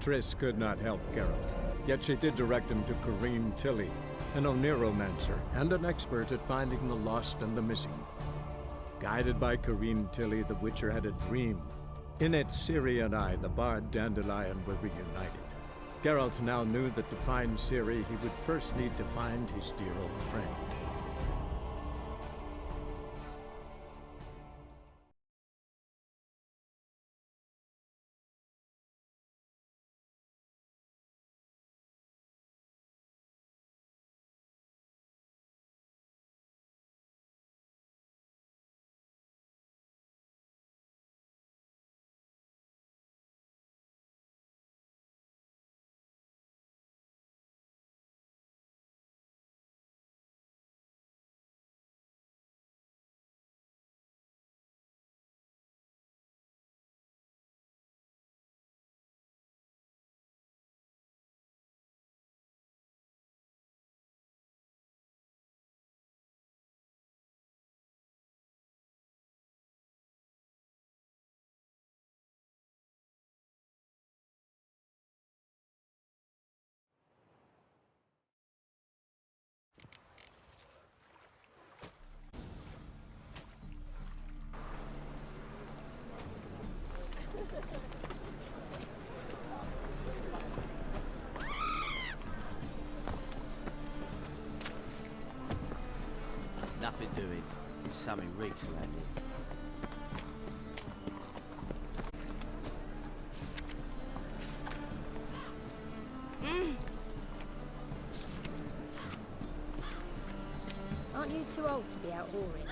Triss could not help Geralt, yet she did direct him to Ciri Tilly, an Oniromancer and an expert at finding the lost and the missing. Guided by Ciri Tilly, the Witcher had a dream. In it, Ciri and I, the bard Dandelion, were reunited. Geralt now knew that to find Ciri, he would first need to find his dear old friend. Nothing doing. Something reeks around here. Aren't you too old to be out whoring?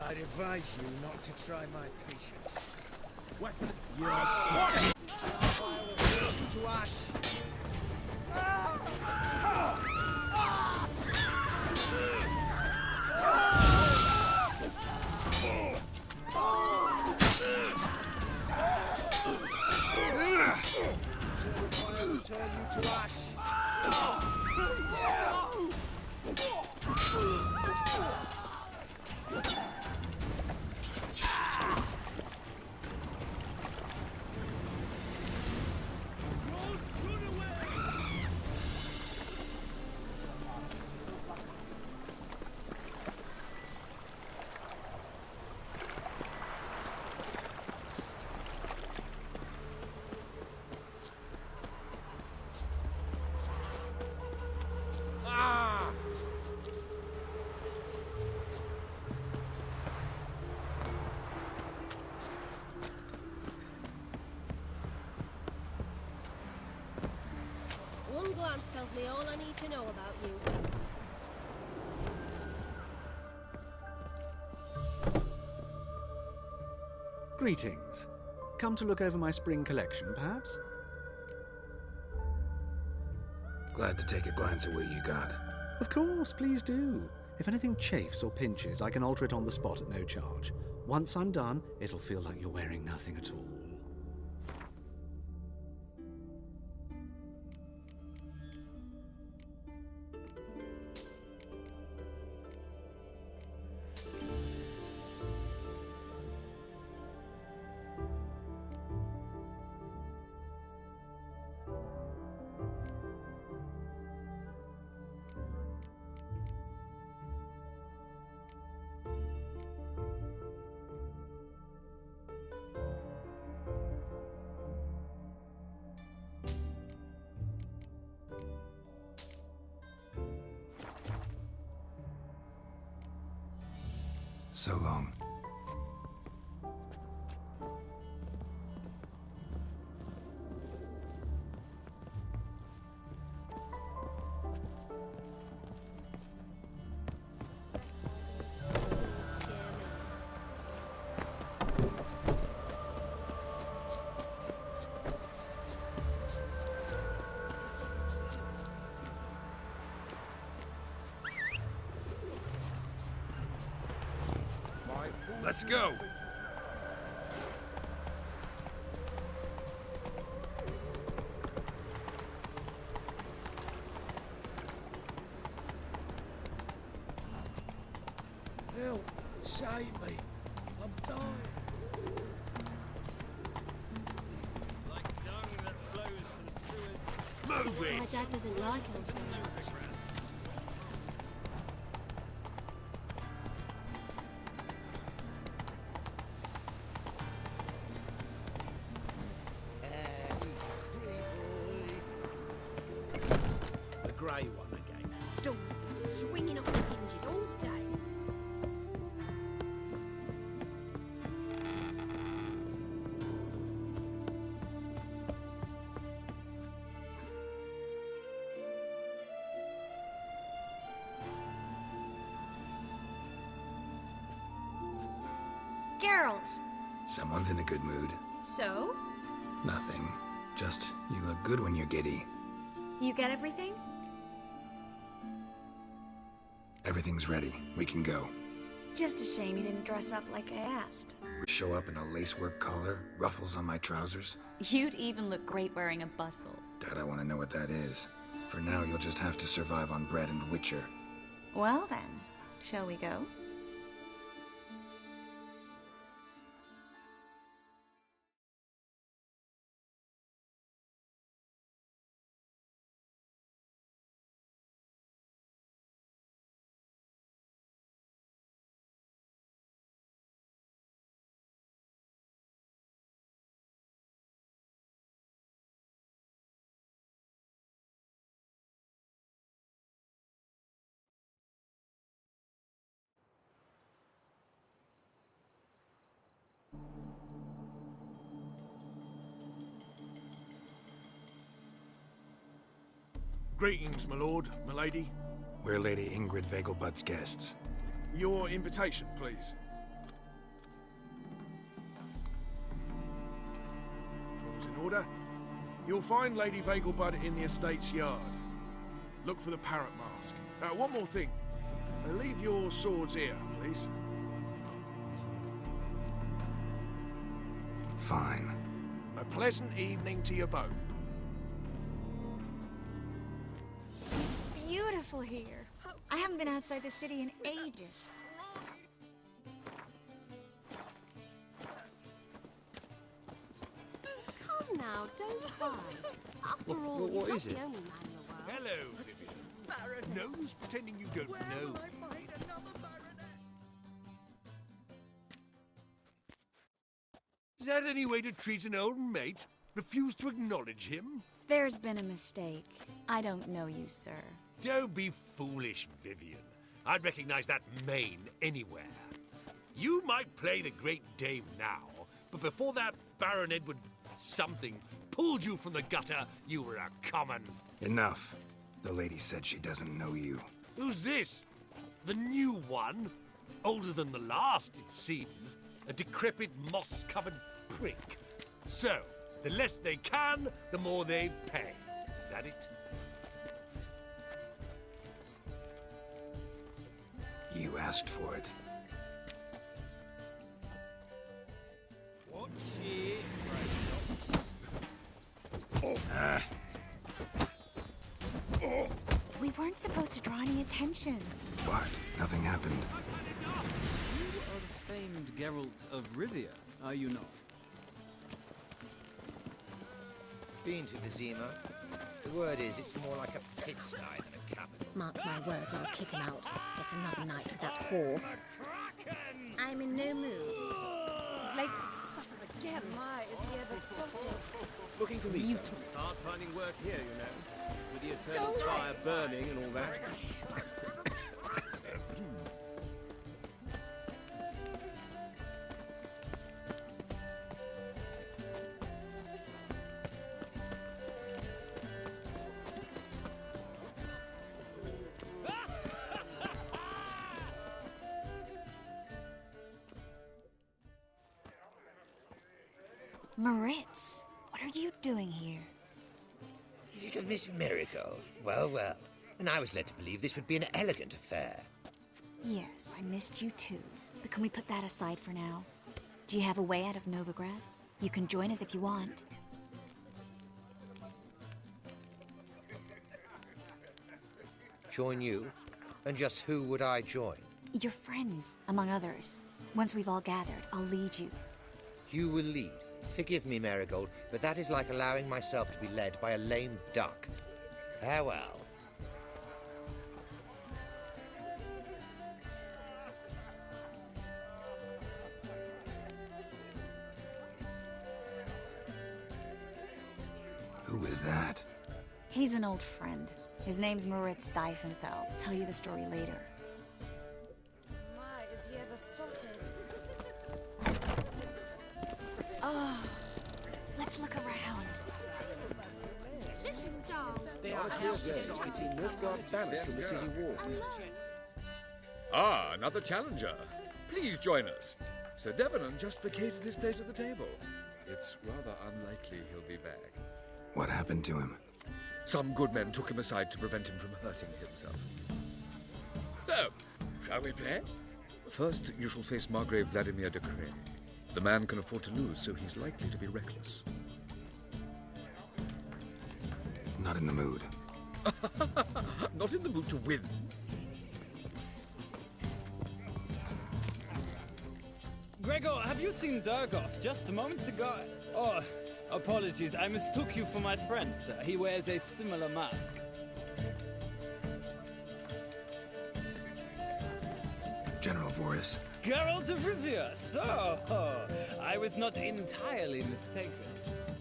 I'd advise you not to try my patience. Weapon, you're dead. To ash. Turn you to ash. One glance tells me all I need to know about you. Greetings. Come to look over my spring collection, perhaps? Glad to take a glance at what you got. Of course, please do. If anything chafes or pinches, I can alter it on the spot at no charge. Once I'm done, it'll feel like you're wearing nothing at all. So long. Let's go! Help! Save me! I'm dying! Like dung that flows to the sewers. Move My it! dad doesn't like us very much. The grey one again. Dog swinging off his hinges all day. Geralt! Someone's in a good mood. So? Nothing. Just, you look good when you're giddy. You get everything? Everything's ready. We can go. Just a shame you didn't dress up like I asked. We show up in a lacework collar, ruffles on my trousers. You'd even look great wearing a bustle. Dad, I want to know what that is. For now, you'll just have to survive on bread and Witcher. Well then, shall we go? Greetings, my lord, my lady. We're Lady Ingrid Vegelbud's guests. Your invitation, please. All's in order. You'll find Lady Vegelbud in the estate's yard. Look for the parrot mask. One more thing. Leave your swords here, please. Fine. A pleasant evening to you both. It's beautiful here. I haven't been outside the city in ages. Come now, don't cry. After all, what he's is not it? the only man in the world. Hello, Vivian. No use pretending you don't know. Is that any way to treat an old mate? Refuse to acknowledge him? There's been a mistake. I don't know you, sir. Don't be foolish, Vivian. I'd recognize that mane anywhere. You might play the great dame now, but before that Baron Edward something pulled you from the gutter, you were a common... Enough. The lady said she doesn't know you. Who's this? The new one? Older than the last, it seems. A decrepit, moss-covered prick. So, the less they can, the more they pay. Is that it? You asked for it. Watch it, We weren't supposed to draw any attention. What? Nothing happened. You are the famed Geralt of Rivia, are you not? Been to Vizima. The word is, it's more like a pigsty than a capital. Mark my words, I'll kick him out. Get another night with that whore. I'm in no mood. Late for supper again. My, is he ever salted? Looking for me, sir? Hard finding work here, you know. With the eternal fire burning and all that. Moritz, what are you doing here? Little Miss Miracle. Well, well. And I was led to believe this would be an elegant affair. Yes, I missed you too. But can we put that aside for now? Do you have a way out of Novigrad? You can join us if you want. Join you? And just who would I join? Your friends, among others. Once we've all gathered, I'll lead you. You will lead. Forgive me, Marigold, but that is like allowing myself to be led by a lame duck. Farewell. Who is that? He's an old friend. His name's Moritz Diefenfeld. Tell you the story later. My, is he ever sorted? Oh, let's look around. This is dull. They are here sighting Novigrad banners from the city walls. Ah, another challenger. Please join us. Sir Devenant just vacated his place at the table. It's rather unlikely he'll be back. What happened to him? Some good men took him aside to prevent him from hurting himself. So, shall we play? First, you shall face Margrave Vladimir de Cray. The man can afford to lose, so he's likely to be reckless. Not in the mood. Not in the mood to win. Gregor, have you seen Durgoff just moments ago? Oh, apologies, I mistook you for my friend, sir. He wears a similar mask. General Voris. Geralt of Rivia, so I was not entirely mistaken.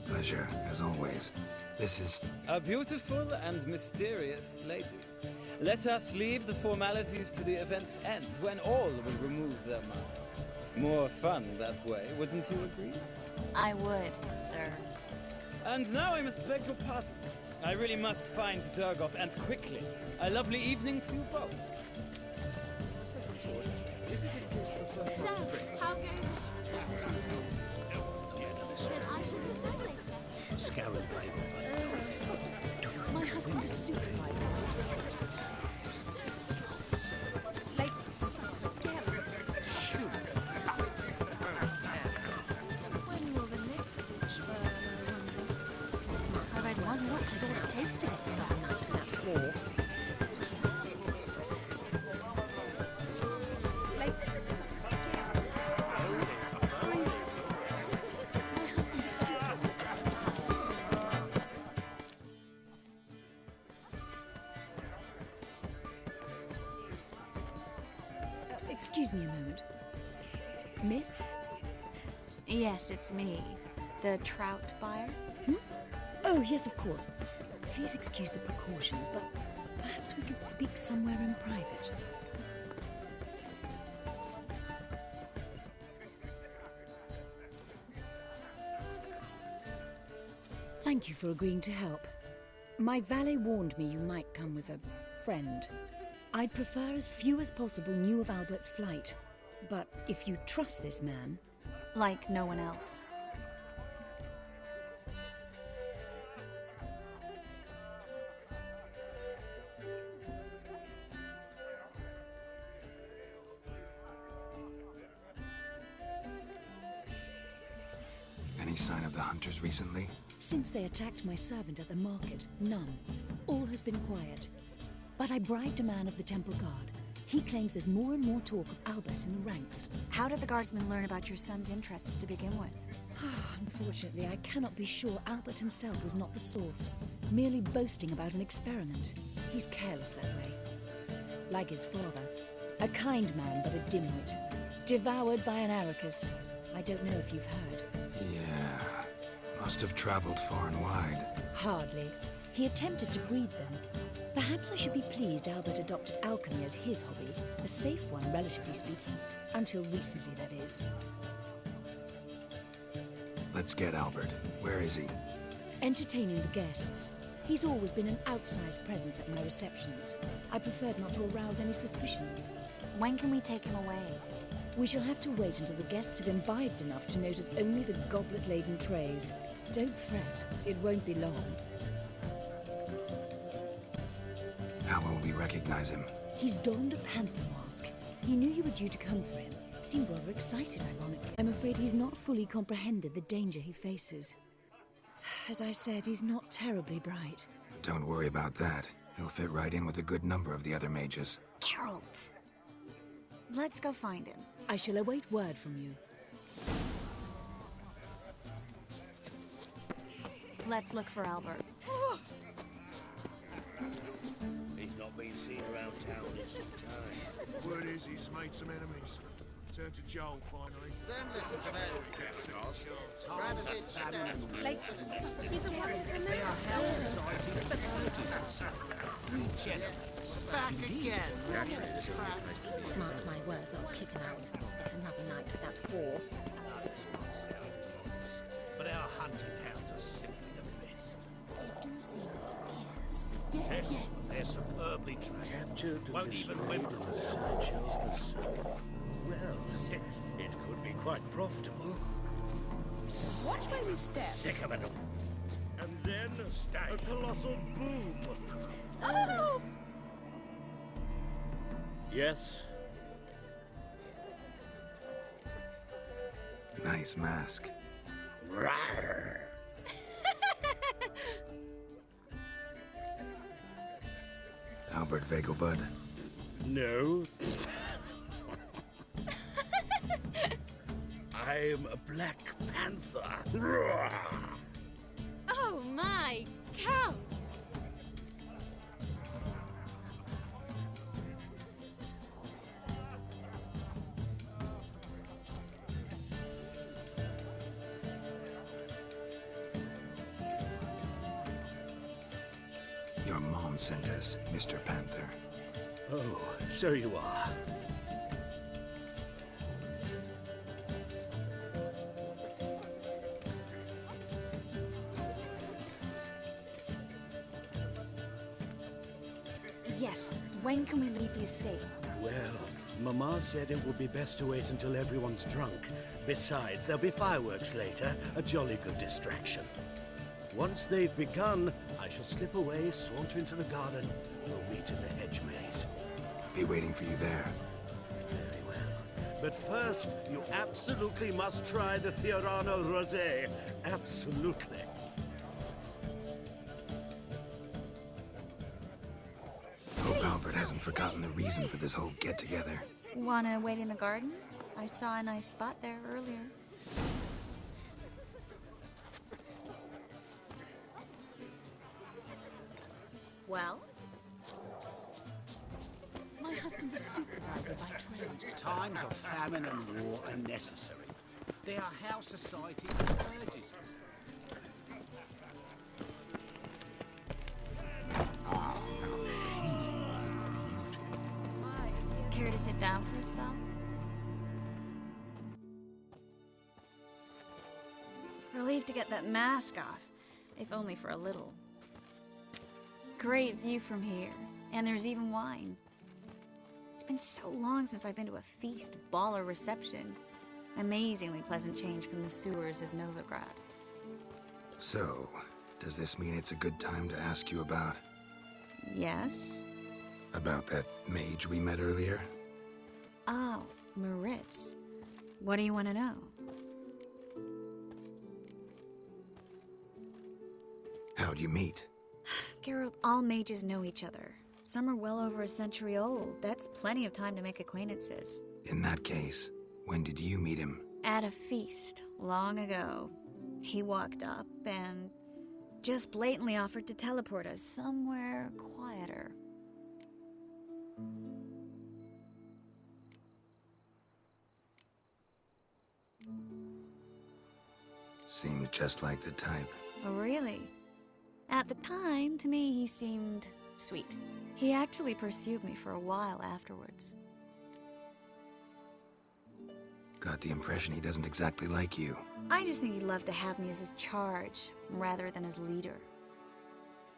Pleasure, as always. This is... A beautiful and mysterious lady. Let us leave the formalities to the event's end, when all will remove their masks. More fun that way, wouldn't you agree? I would, sir. And now I must beg your pardon. I really must find Durgoff, and quickly. A lovely evening to you both. So, how goes it? Said I should return later. Scarab My husband is supervisor. Like, suck again. When will the next witch burn, I wonder? I read one look is all it takes to get stuck on that floor. Like, suck again. My husband is supervisor. Excuse me a moment. Miss? Yes, it's me. The trout buyer? Oh, yes, of course. Please excuse the precautions, but perhaps we could speak somewhere in private. Thank you for agreeing to help. My valet warned me you might come with a friend. I'd prefer as few as possible knew of Albert's flight. But if you trust this man... Like no one else. Any sign of the hunters recently? Since they attacked my servant at the market, none. All has been quiet. But I bribed a man of the Temple Guard. He claims there's more and more talk of Albert in the ranks. How did the guardsmen learn about your son's interests to begin with? Unfortunately, I cannot be sure Albert himself was not the source, merely boasting about an experiment. He's careless that way. Like his father. A kind man, but a dimwit. Devoured by an Arrakis. I don't know if you've heard. Yeah. Must have traveled far and wide. Hardly. He attempted to breed them. Perhaps I should be pleased Albert adopted alchemy as his hobby. A safe one, relatively speaking. Until recently, that is. Let's get Albert. Where is he? Entertaining the guests. He's always been an outsized presence at my receptions. I preferred not to arouse any suspicions. When can we take him away? We shall have to wait until the guests have imbibed enough to notice only the goblet-laden trays. Don't fret. It won't be long. How will we recognize him? He's donned a panther mask. He knew you were due to come for him. He seemed rather excited, ironically. I'm afraid he's not fully comprehended the danger he faces. As I said, he's not terribly bright. Don't worry about that. He'll fit right in with a good number of the other mages. Geralt! Let's go find him. I shall await word from you. Let's look for Albert. He's not been seen around town in some time. Word is he's made some enemies. Turned to Joel, finally. Then listen to them. Grab a bit staff. Like, he's a wonderful man. House society urges us. Regenerates. Back again. Mark my words, I'll kick him out. It's another night without four. But our hunting hounds are simply the best. They do seem fierce. Yes, they're superbly trained. Captured and Won't even displayed whimper. in the sideshow of the circus. Well, it could be quite profitable. Watch where you step. Sick of it all. And then a colossal boom. Oh! Yes. Nice mask. Rawr. Albert Vegelbud. No. I'm a Black Panther. Oh my, Count! Your mom sent us, Mr. Panther. Oh, so you are. Yes, when can we leave the estate? Well, Mama said it would be best to wait until everyone's drunk. Besides, there'll be fireworks later, a jolly good distraction. Once they've begun, I shall slip away, saunter into the garden. We'll meet in the hedge maze. Be waiting for you there. Very well. But first, you absolutely must try the Fiorano Rosé. Absolutely. Hope Albert hasn't forgotten the reason for this whole get-together. Wanna wait in the garden? I saw a nice spot there earlier. Well? My husband's a supervisor by trade. Times of famine and war are necessary. They are how society urges us. Care to sit down for a spell? Relieved to get that mask off, if only for a little. Great view from here, and there's even wine. It's been so long since I've been to a feast, ball, or reception. Amazingly pleasant change from the sewers of Novigrad. So, does this mean it's a good time to ask you about... Yes? about that mage we met earlier? Oh, Maritz. What do you want to know? How'd you meet? Geralt, all mages know each other. Some are well over a century old. That's plenty of time to make acquaintances. In that case, when did you meet him? At a feast, long ago. He walked up and just blatantly offered to teleport us somewhere quieter. Seemed just like the type. Oh, really? At the time, to me, he seemed sweet. He actually pursued me for a while afterwards. Got the impression he doesn't exactly like you. I just think he'd love to have me as his charge, rather than as leader.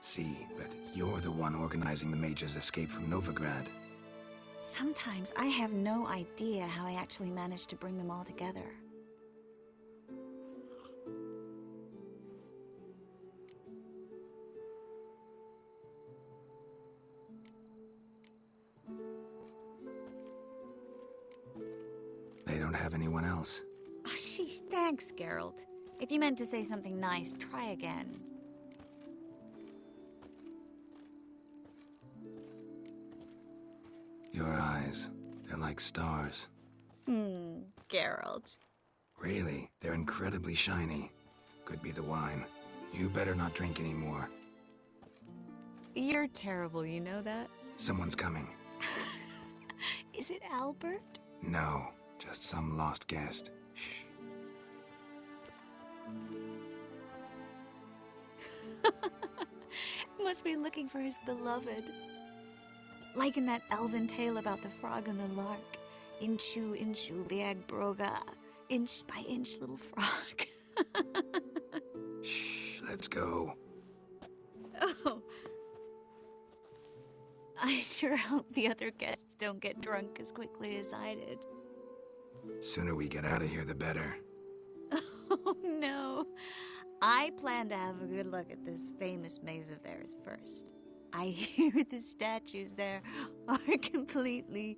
See, but you're the one organizing the mage's escape from Novigrad. Sometimes I have no idea how I actually managed to bring them all together. They don't have anyone else. Oh, sheesh, thanks, Geralt. If you meant to say something nice, try again. Your eyes, they're like stars. Geralt. Really, they're incredibly shiny. Could be the wine. You better not drink any more. You're terrible, you know that? Someone's coming. Is it Albert? No, just some lost guest. Shh. Must be looking for his beloved. Like in that elven tale about the frog and the lark. Inchu, inchu, biag broga. Inch by inch, little frog. Shh, let's go. Oh. I sure hope the other guests don't get drunk as quickly as I did. Sooner we get out of here, the better. Oh, no. I plan to have a good look at this famous maze of theirs first. I hear the statues there are entirely...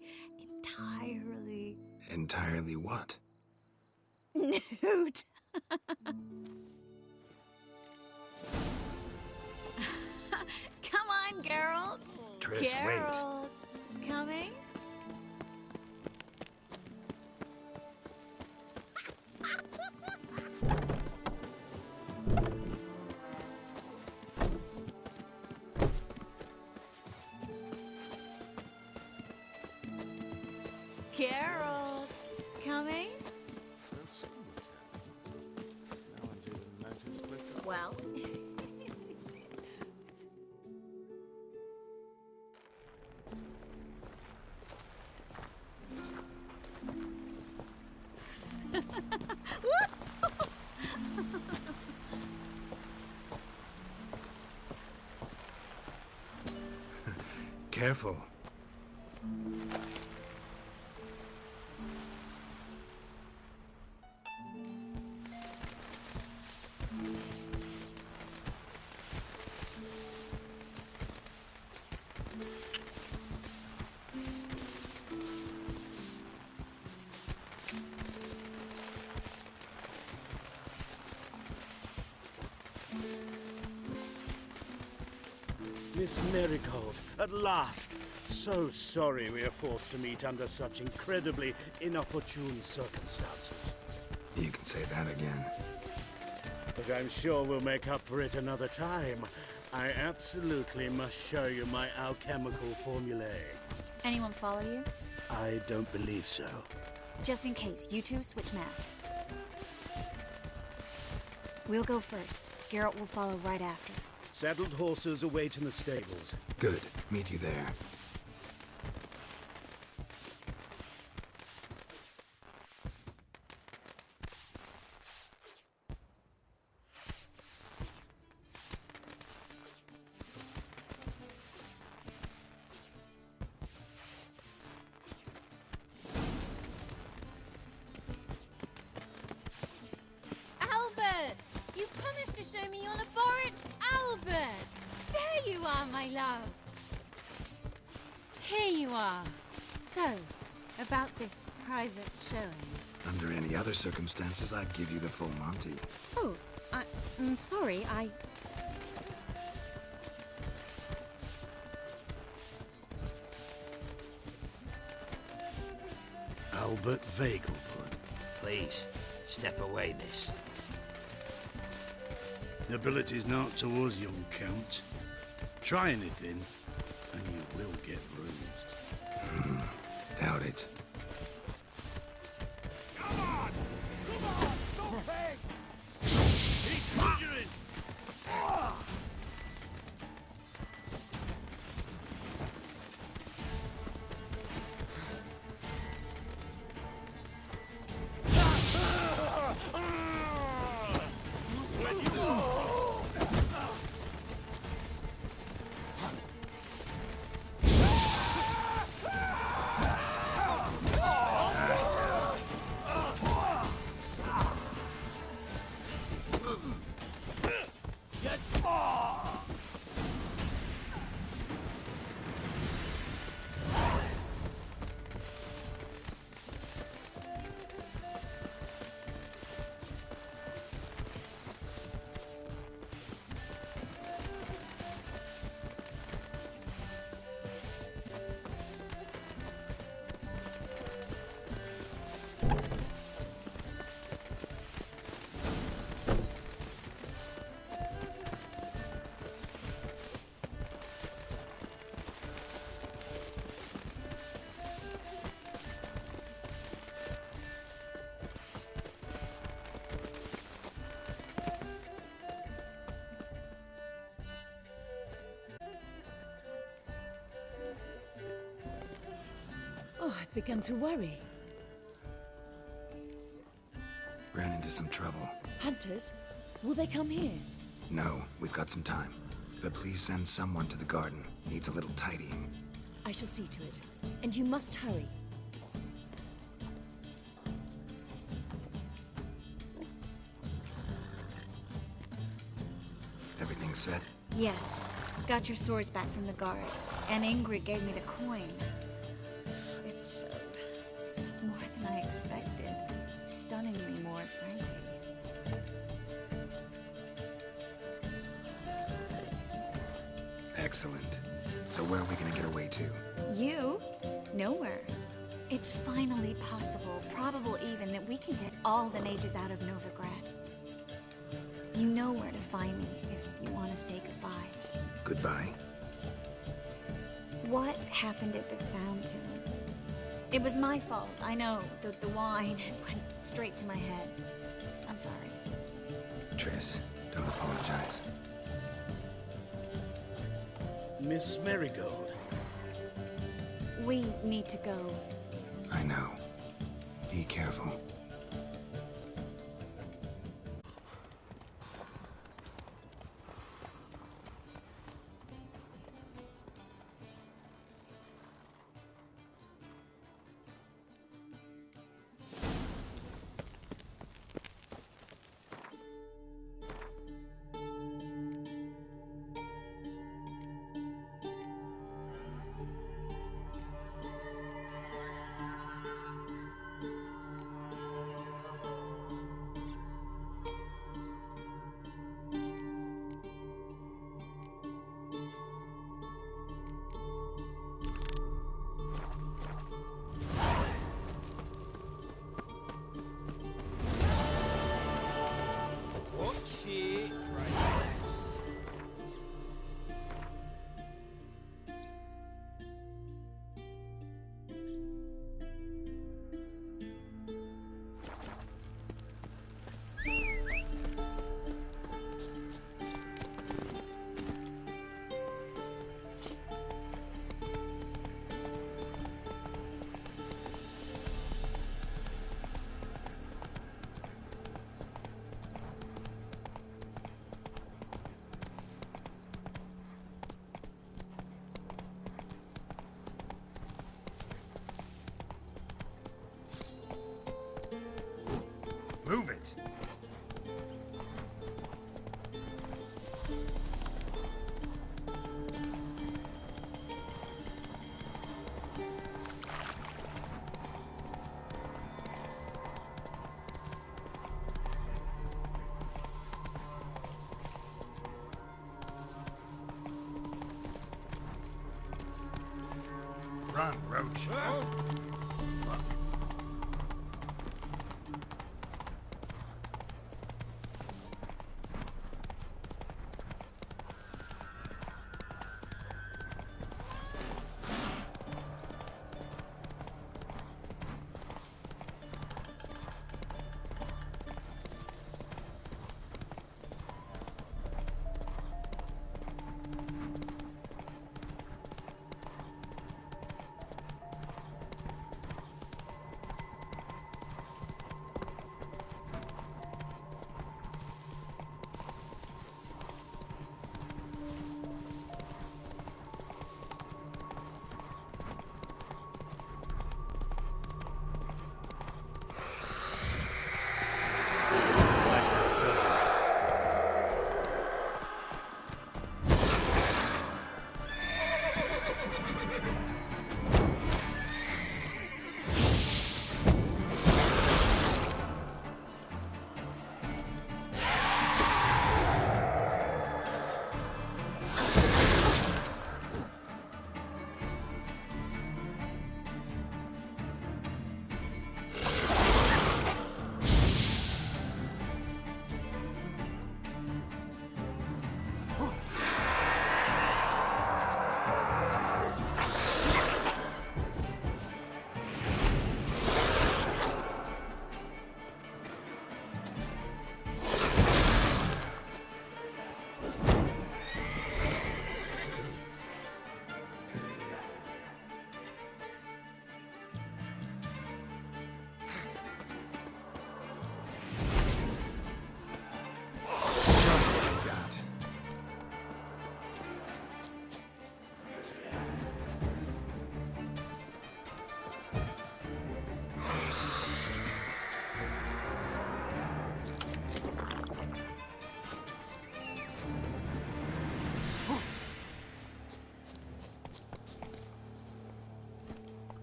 Entirely what? Nude. Come on, Geralt. Triss, Geralt. Coming? Geralt. Coming? Well... Careful. Miss Marigold, at last! So sorry we are forced to meet under such incredibly inopportune circumstances. You can say that again. But I'm sure we'll make up for it another time. I absolutely must show you my alchemical formulae. Anyone follow you? I don't believe so. Just in case, you two switch masks. We'll go first. Geralt will follow right after. Saddled horses await in the stables. Good. Meet you there. Albert! You promised to show me your laboratory. Albert! There you are, my love. Here you are. So, about this private showing. Under any other circumstances, I'd give you the full Monty. Oh, I'm sorry, Albert Vagelpun. Please, step away, miss. Nobility's not towards young Count. Try anything, and you will get bruised. Doubt it. Come on! Come on! Stop it! He's conjuring! Oh, I'd begun to worry. Ran into some trouble. Hunters? Will they come here? No, we've got some time. But please send someone to the garden. Needs a little tidying. I shall see to it. And you must hurry. Everything set? Yes. Got your swords back from the guard. And Ingrid gave me the coin. It's more than I expected. Stunningly more, frankly. Excellent. So where are we gonna get away to? You? Nowhere. It's finally possible, probable even, that we can get all the mages out of Novigrad. You know where to find me if you want to say goodbye. Goodbye? What happened at the fountain? It was my fault, I know. The wine went straight to my head. I'm sorry. Triss, don't apologize. Miss Marigold. We need to go. I know. Be careful. Move it! Run, Roach.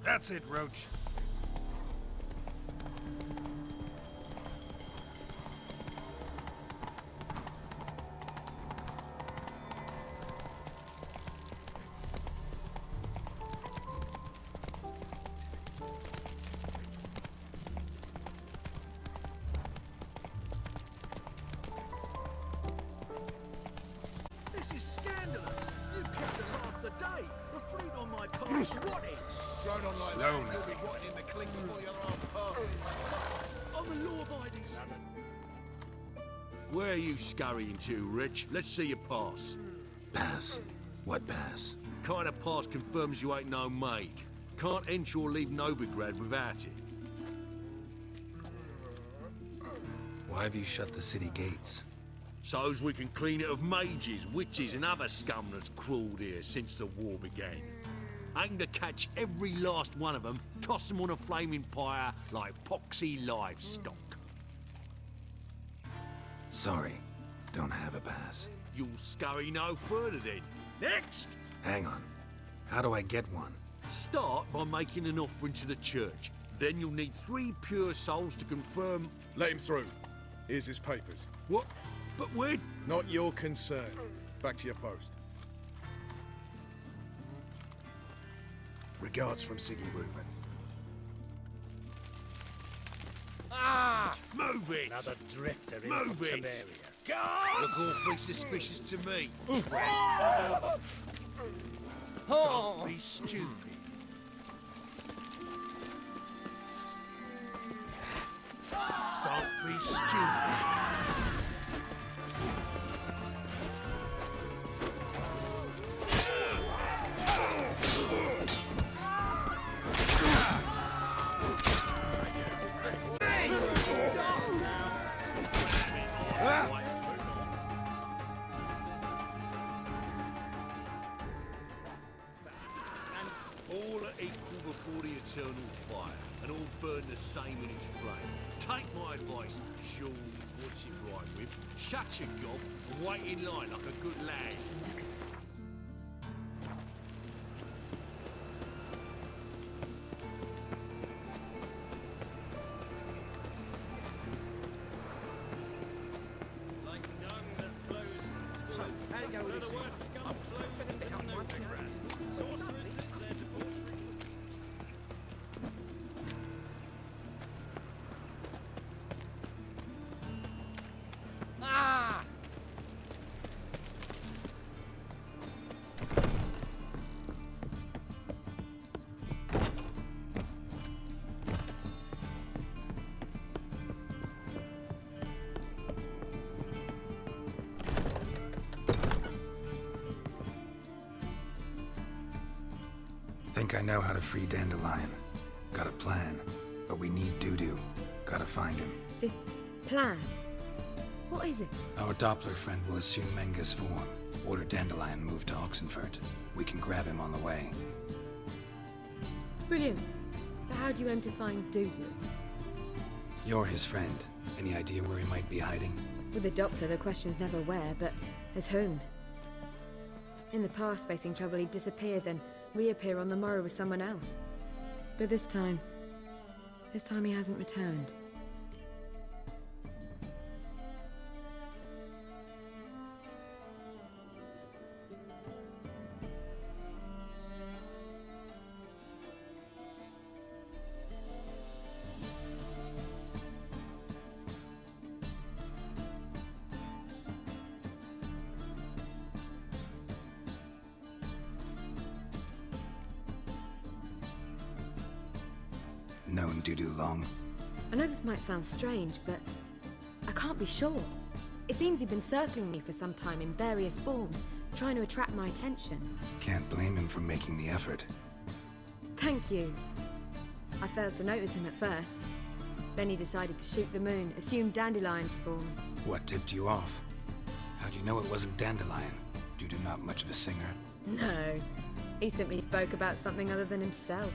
That's it, Roach. This is scandalous. You kept us half the day. The fruit on my park's rotting. Thrown on like Slowly. that, you'll be rotting in the clink before your half passes. I'm a law-abiding son. Where are you scurrying to, Rich? Let's see your pass. Pass? What pass? Kind of pass confirms you ain't no maid. Can't enter or leave Novigrad without it. Why have you shut the city gates? So's we can clean it of mages, witches, and other scum that's crawled here since the war began. Aim to catch every last one of them, toss them on a flaming pyre like poxy livestock. Sorry, don't have a pass. You'll scurry no further then. Next! Hang on. How do I get one? Start by making an offering to the church. Then you'll need 3 pure souls to confirm... Let him through. Here's his papers. What? But we're... Not your concern. Back to your post. Regards from Siggy Reuven. Ah! Move it! Another drifter in Move from it! Temeria. Look awfully suspicious to me. Don't be stupid. Don't be stupid. All are equal before the eternal fire, and all burn the same in its flame. Take my advice, Sean, what's it rhyme with? Shut your gob and wait in line like a good lad. Like dung that flows to Suez, so the word scum flows into Novigrad. Sorcerers live their debauchery. Think I know how to free Dandelion. Got a plan, but we need Dudu. Gotta find him. This plan? What is it? Our Doppler friend will assume Menga's form. Order Dandelion moved to Oxenfurt. We can grab him on the way. Brilliant. But how do you aim to find Dudu? You're his friend. Any idea where he might be hiding? With the Doppler, the question's never where, but as whom? In the past, facing trouble, he'd disappear, then reappear on the morrow with someone else. But this time he hasn't returned. Known Dudu long? I know this might sound strange, but I can't be sure. It seems he'd been circling me for some time in various forms, trying to attract my attention. Can't blame him for making the effort. Thank you. I failed to notice him at first. Then he decided to shoot the moon, assume Dandelion's form. What tipped you off? How do you know it wasn't Dandelion? Dudu not much of a singer. No. He simply spoke about something other than himself.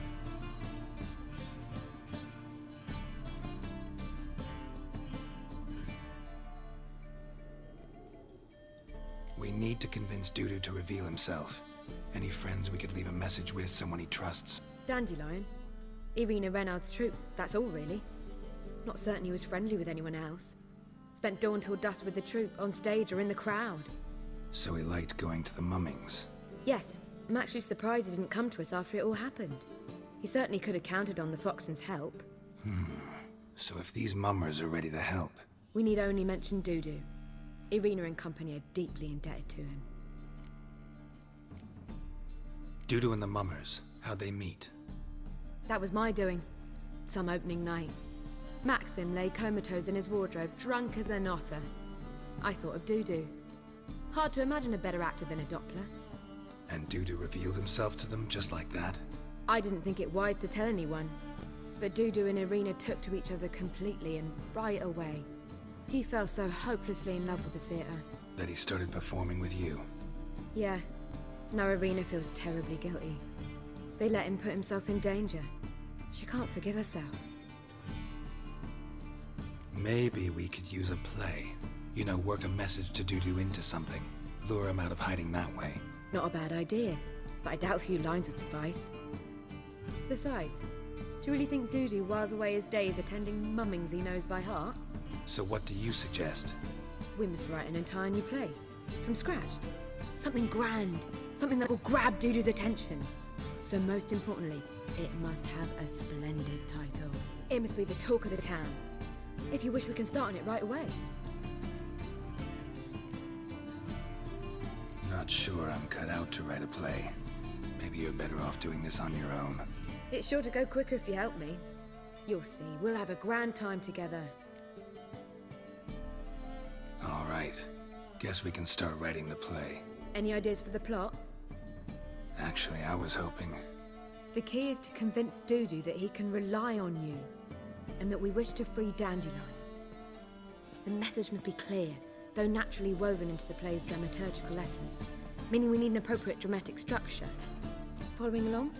We need to convince Dudu to reveal himself. Any friends we could leave a message with, someone he trusts? Dandelion? Irina Renard's troupe, that's all really. Not certain he was friendly with anyone else. Spent dawn till dusk with the troupe, on stage or in the crowd. So he liked going to the mummings. Yes, I'm actually surprised he didn't come to us after it all happened. He certainly could have counted on the Foxen's help. So if these mummers are ready to help... We need only mention Dudu. Irina and company are deeply indebted to him. Dudu and the mummers, how'd they meet? That was my doing. Some opening night. Maxim lay comatose in his wardrobe, drunk as an otter. I thought of Dudu. Hard to imagine a better actor than a Doppler. And Dudu revealed himself to them just like that? I didn't think it wise to tell anyone. But Dudu and Irina took to each other completely and right away. He fell so hopelessly in love with the theatre. That he started performing with you? Yeah. Now Irina feels terribly guilty. They let him put himself in danger. She can't forgive herself. Maybe we could use a play. You know, work a message to Dudu into something. Lure him out of hiding that way. Not a bad idea, but I doubt a few lines would suffice. Besides, do you really think Dudu whiles away his days attending mummings he knows by heart? So what do you suggest? We must write an entire new play. From scratch. Something grand. Something that will grab Dudu's attention. So most importantly, it must have a splendid title. It must be the talk of the town. If you wish, we can start on it right away. Not sure I'm cut out to write a play. Maybe you're better off doing this on your own. It's sure to go quicker if you help me. You'll see, we'll have a grand time together. All right. Guess we can start writing the play. Any ideas for the plot? Actually, I was hoping... The key is to convince Dudu that he can rely on you, and that we wish to free Dandelion. The message must be clear, though naturally woven into the play's dramaturgical essence, meaning we need an appropriate dramatic structure. Following along?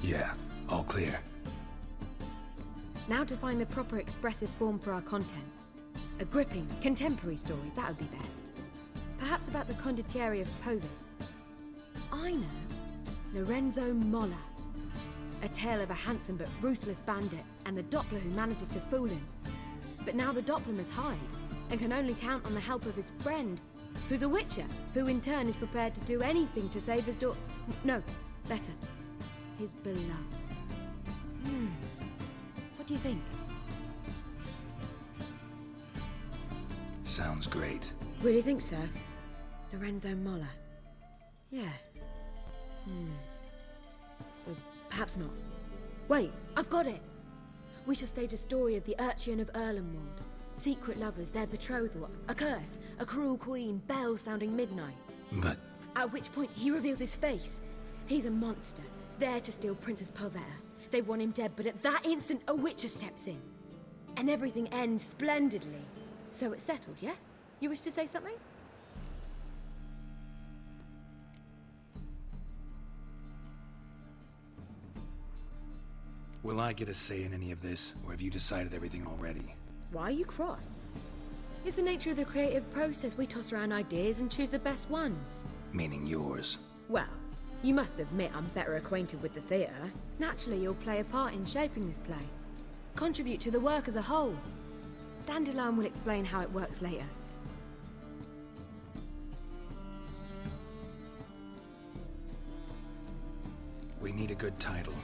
Yeah, all clear. Now to find the proper expressive form for our content. A gripping, contemporary story, that would be best. Perhaps about the condottieri of Povis. I know. Lorenzo Molla. A tale of a handsome but ruthless bandit and the Doppler who manages to fool him. But now the Doppler must hide and can only count on the help of his friend, who's a witcher, who in turn is prepared to do anything to save his No, better. His beloved. What do you think? Sounds great. Really think so? Lorenzo Molla. Yeah. Or perhaps not. Wait, I've got it! We shall stage a story of the Urchin of Erlenwald. Secret lovers, their betrothal, a curse, a cruel queen, bells sounding midnight. But... At which point he reveals his face. He's a monster, there to steal Princess Pavetta. They want him dead, but at that instant a witcher steps in. And everything ends splendidly. So it's settled, yeah? You wish to say something? Will I get a say in any of this, or have you decided everything already? Why are you cross? It's the nature of the creative process. We toss around ideas and choose the best ones. Meaning yours. Well, you must admit I'm better acquainted with the theatre. Naturally, you'll play a part in shaping this play. Contribute to the work as a whole. Dandelion will explain how it works later. We need a good title.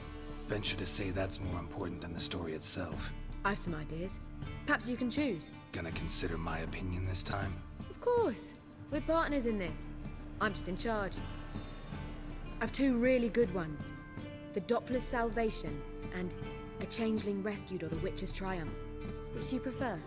Venture to say that's more important than the story itself. I've some ideas. Perhaps you can choose. Gonna consider my opinion this time? Of course. We're partners in this. I'm just in charge. I've two really good ones. The Doppler's Salvation and A Changeling Rescued or the Witch's Triumph. Which do you prefer?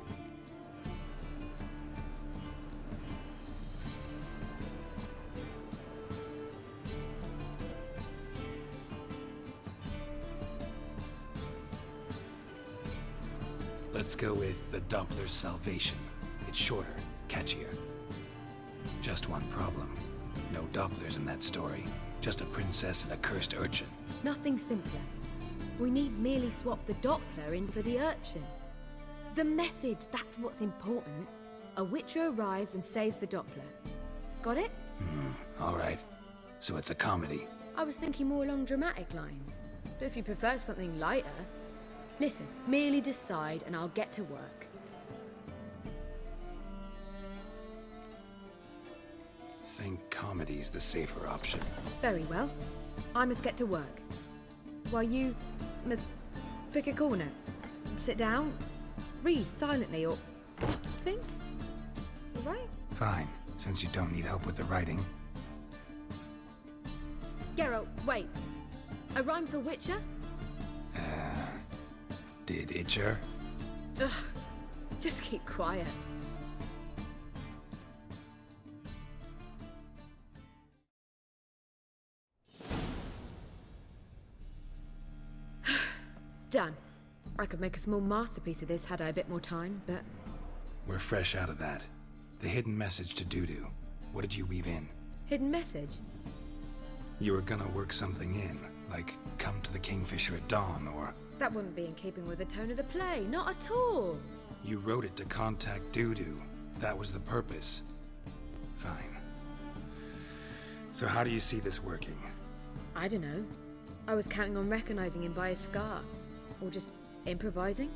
Let's go with The Doppler's Salvation. It's shorter, catchier. Just one problem. No Dopplers in that story. Just a princess and a cursed urchin. Nothing simpler. We need merely swap the Doppler in for the urchin. The message, that's what's important. A witcher arrives and saves the Doppler. Got it? All right. So it's a comedy. I was thinking more along dramatic lines. But if you prefer something lighter... Listen, merely decide and I'll get to work. Think comedy's the safer option. Very well. I must get to work. While you must pick a corner. Sit down, read silently, or just think. All right? Fine, since you don't need help with the writing. Geralt, wait. A rhyme for Witcher? Did Itcher? Ugh, just keep quiet. Done. I could make a small masterpiece of this had I a bit more time, but... We're fresh out of that. The hidden message to Dudu. What did you weave in? Hidden message? You were gonna work something in, like come to the Kingfisher at dawn, or... That wouldn't be in keeping with the tone of the play, not at all. You wrote it to contact Dudu. That was the purpose. Fine. So how do you see this working? I don't know. I was counting on recognizing him by his scar. Or just improvising.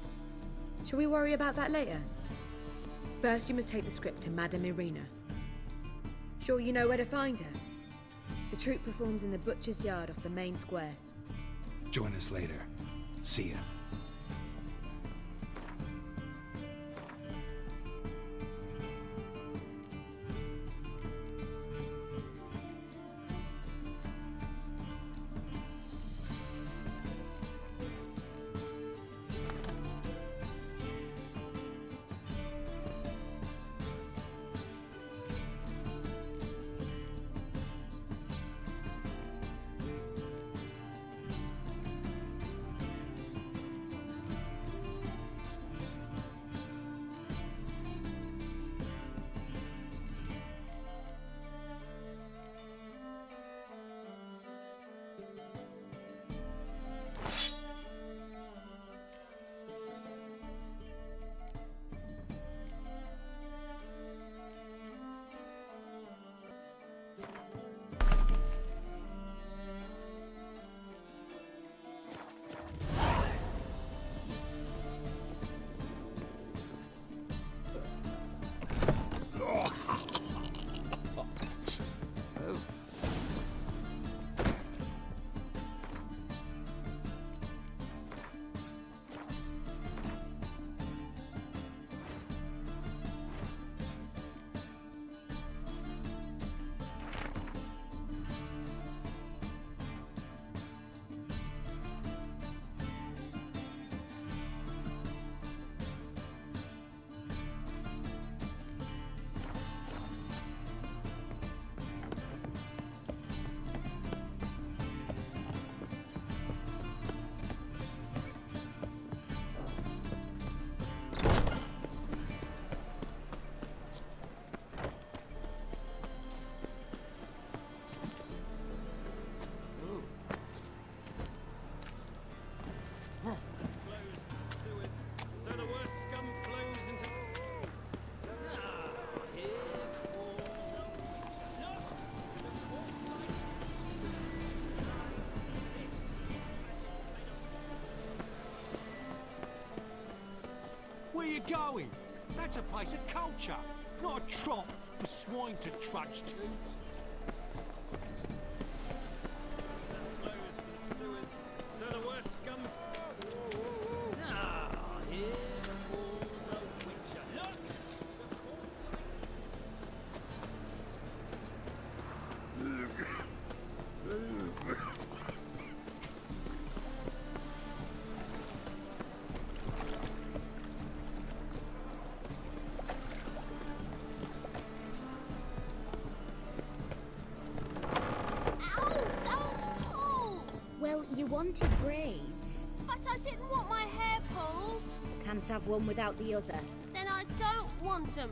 Shall we worry about that later? First, you must take the script to Madame Irina. Sure you know where to find her? The troupe performs in the butcher's yard off the main square. Join us later. See ya. Where you going? That's a place of culture, not a trough for swine to trudge to. Flows to the sewers, so the worst scum... Ah, here falls a witcher. Look! Well, you wanted braids. But I didn't want my hair pulled. Can't have one without the other. Then I don't want them.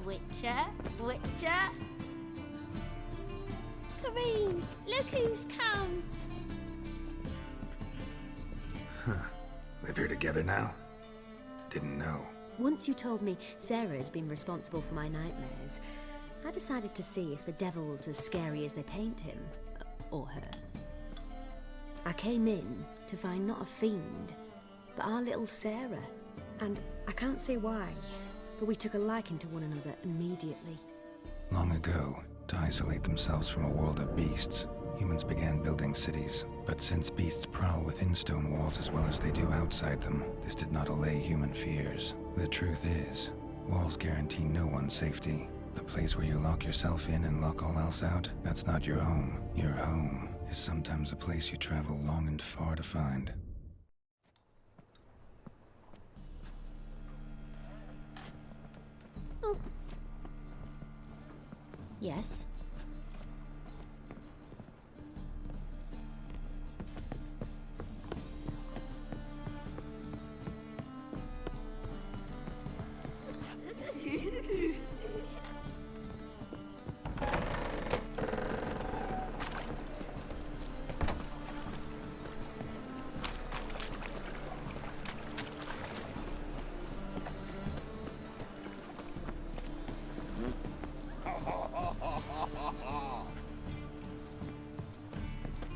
Witcher. Witcher. Kareen, look who's come. Huh. Live here together now? Didn't know. Once you told me Sarah had been responsible for my nightmares, I decided to see if the devil's as scary as they paint him. Or her. I came in to find not a fiend, but our little Sarah. And I can't say why, but we took a liking to one another immediately. Long ago, to isolate themselves from a world of beasts, humans began building cities. But since beasts prowl within stone walls as well as they do outside them, this did not allay human fears. The truth is, walls guarantee no one's safety. The place where you lock yourself in and lock all else out, that's not your home. Your home is sometimes a place you travel long and far to find. Oh. Yes?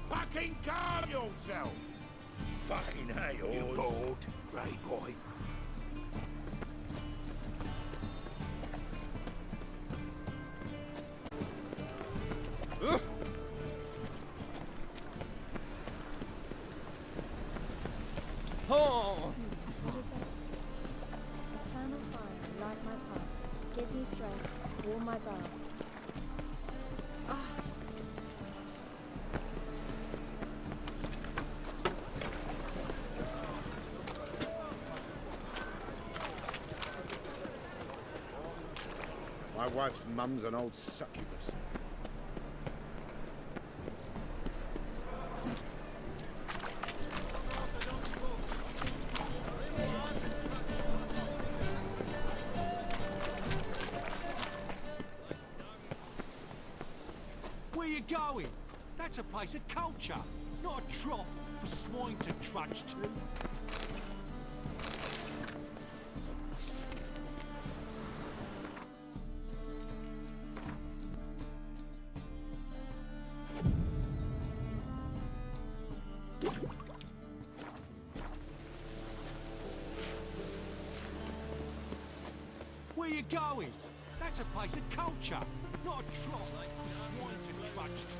Fucking calm yourself! Fucking hell, you bored, grey boy. Oh! Eternal fire, light my path. Give me strength, warm my brow. My wife's mum's an old succubus. Where you going? That's a place of culture, not a trough for swine to trudge to. Where you going? That's a place of culture, not a trough for swine to trudge to.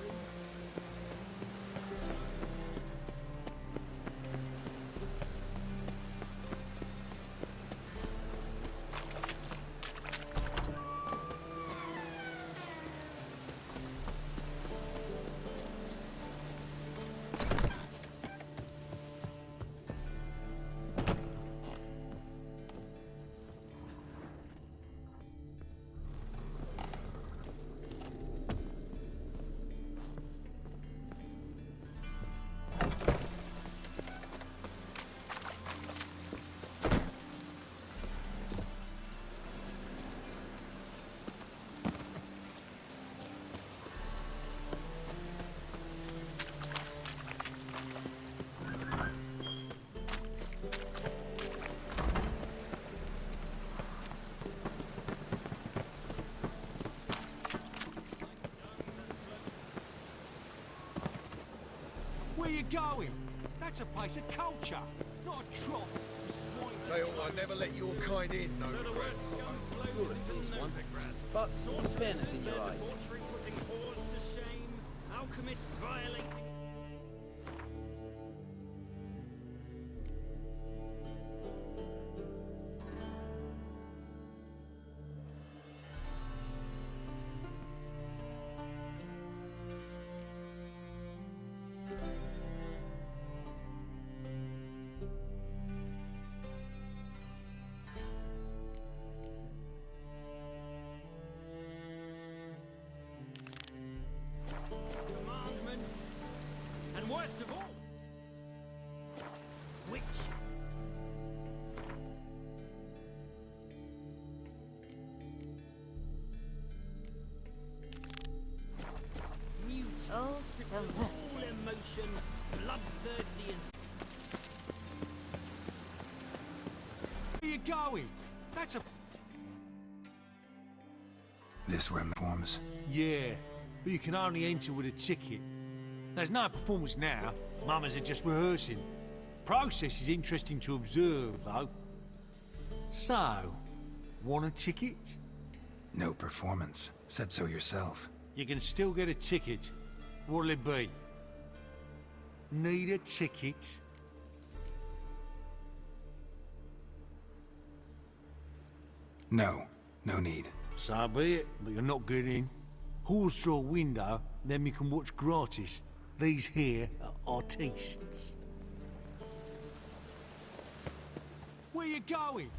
Where you going? That's a place of culture, not a trough for swine to Tell you what, I never let your kind in, no. So the word scum flows into Novigrad. But in fairness in your eyes. Debauchery putting whores to shame, alchemists violating... Oh, All emotion, bloodthirsty and... Where you going? That's a... This where forms? Yeah, but you can only enter with a ticket. There's no performance now. Mamas are just rehearsing. Process is interesting to observe, though. So, want a ticket? No performance. Said so yourself. You can still get a ticket. What'll it be? Need a ticket? No. No need. So be it, but you're not getting in. Horse draw window, then you can watch gratis. These here are artistes. Where you going?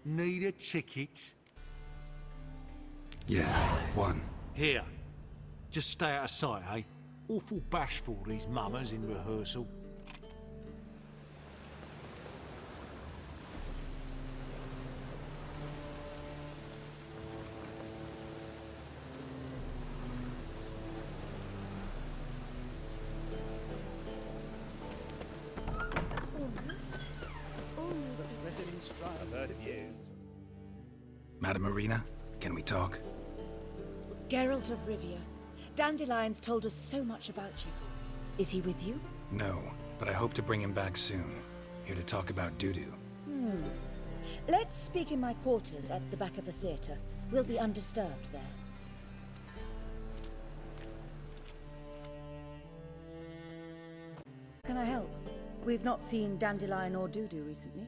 Need a ticket? Yeah, one. Here. Just stay out of sight, eh? Awful bashful, these mamas in rehearsal. I've heard of you. Madam Marina, can we talk? Geralt of Rivia. Dandelion's told us so much about you. Is he with you? No, but I hope to bring him back soon. Here to talk about Dudu. Let's speak in my quarters at the back of the theatre. We'll be undisturbed there. Can I help? We've not seen Dandelion or Dudu recently.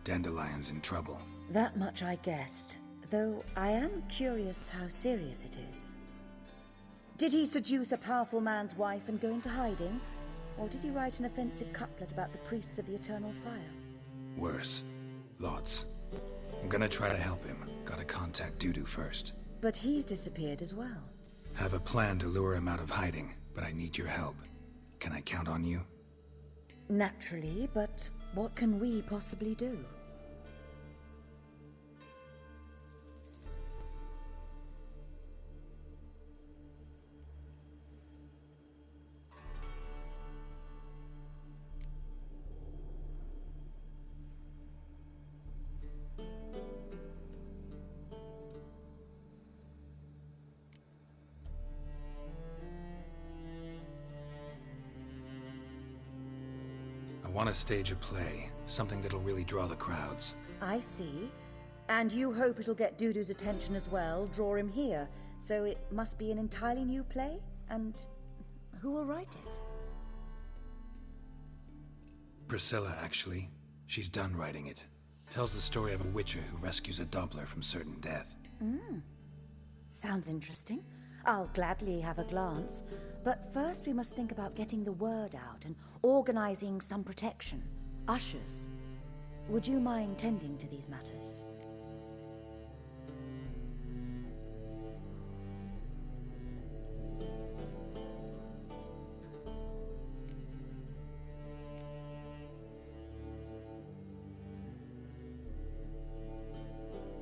Dandelion's in trouble. That much I guessed, though I am curious how serious it is. Did he seduce a powerful man's wife and go into hiding? Or did he write an offensive couplet about the priests of the eternal fire? Worse. Lots. I'm gonna try to help him. Gotta contact Dudu first. But he's disappeared as well. Have a plan to lure him out of hiding, but I need your help. Can I count on you? Naturally, but what can we possibly do? I want to stage a play, something that'll really draw the crowds. I see. And you hope it'll get Dudu's attention as well, draw him here. So it must be an entirely new play? And who will write it? Priscilla, actually. She's done writing it. Tells the story of a witcher who rescues a Doppler from certain death. Sounds interesting. I'll gladly have a glance. But first we must think about getting the word out and organizing some protection. Ushers. Would you mind tending to these matters?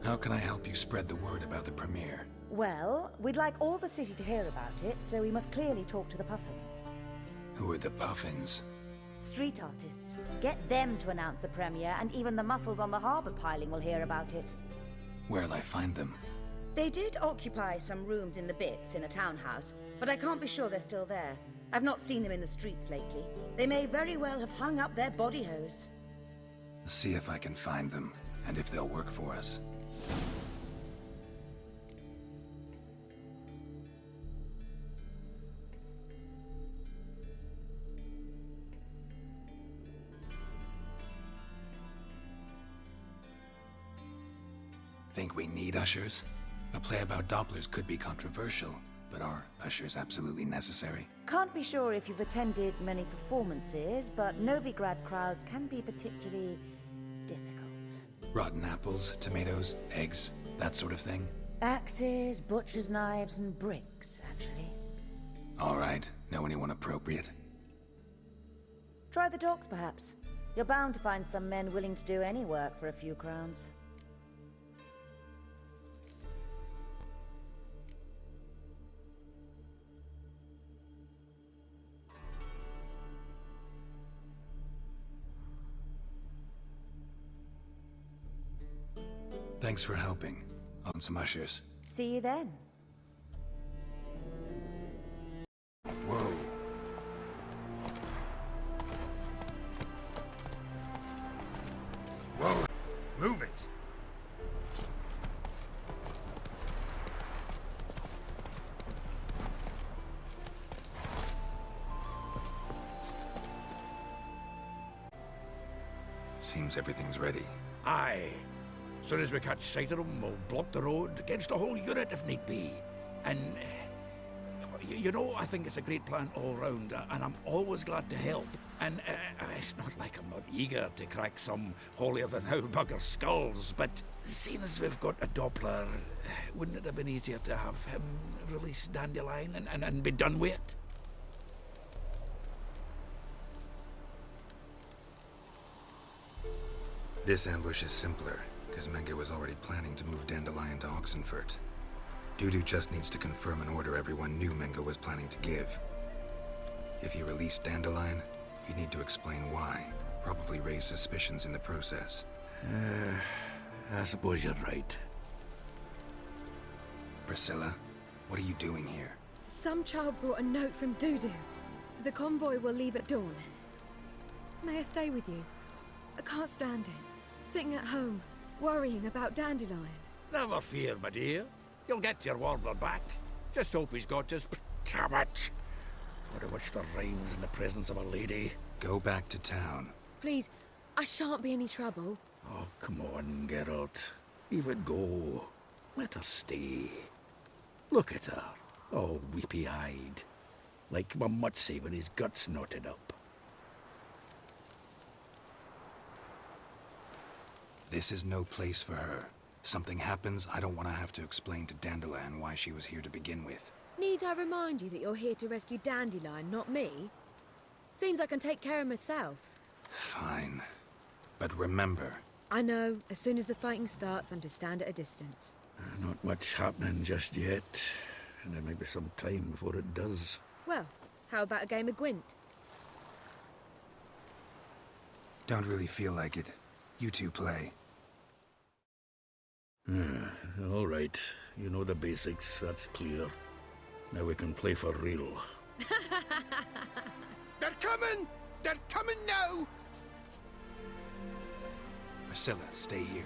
How can I help you spread the word about the premiere? Well, we'd like all the city to hear about it, so we must clearly talk to the Puffins. Who are the Puffins? Street artists. Get them to announce the premiere, and even the muscles on the harbour piling will hear about it. Where'll I find them? They did occupy some rooms in the Bits in a townhouse, but I can't be sure they're still there. I've not seen them in the streets lately. They may very well have hung up their body hose. See if I can find them, and if they'll work for us. Think we need ushers? A play about Dopplers could be controversial, but are ushers absolutely necessary? Can't be sure if you've attended many performances, but Novigrad crowds can be particularly difficult. Rotten apples, tomatoes, eggs, that sort of thing? Axes, butcher's knives, and bricks, actually. All right. Know anyone appropriate? Try the docks, perhaps. You're bound to find some men willing to do any work for a few crowns. Thanks for helping. On some ushers. See you then. Whoa. Whoa. Move it. Seems everything's ready. Aye. Soon as we catch sight of them, we'll block the road against the whole unit if need be. And, you know, I think it's a great plan all round, and I'm always glad to help. And it's not like I'm not eager to crack some holier-than-thou bugger skulls, but seeing as we've got a Doppler, wouldn't it have been easier to have him release Dandelion and be done with it? This ambush is simpler, because Menge was already planning to move Dandelion to Oxenfurt. Dudu just needs to confirm an order everyone knew Menge was planning to give. If he released Dandelion, he'd need to explain why, probably raise suspicions in the process. I suppose you're right. Priscilla, what are you doing here? Some child brought a note from Dudu. The convoy will leave at dawn. May I stay with you? I can't stand it. Sitting at home, worrying about Dandelion. Never fear, my dear. You'll get your warbler back. Just hope he's got his... Damn it! What a witch the rhymes in the presence of a lady. Go back to town. Please, I shan't be any trouble. Oh, come on, Geralt. Leave it go. Let her stay. Look at her, all weepy-eyed. Like my mutsy with his guts knotted up. This is no place for her. Something happens, I don't want to have to explain to Dandelion why she was here to begin with. Need I remind you that you're here to rescue Dandelion, not me? Seems I can take care of myself. Fine. But remember... I know. As soon as the fighting starts, I'm to stand at a distance. Not much happening just yet. And there may be some time before it does. Well, how about a game of Gwent? Don't really feel like it. You two play. All right. You know the basics, that's clear. Now we can play for real. They're coming! They're coming now! Priscilla, stay here.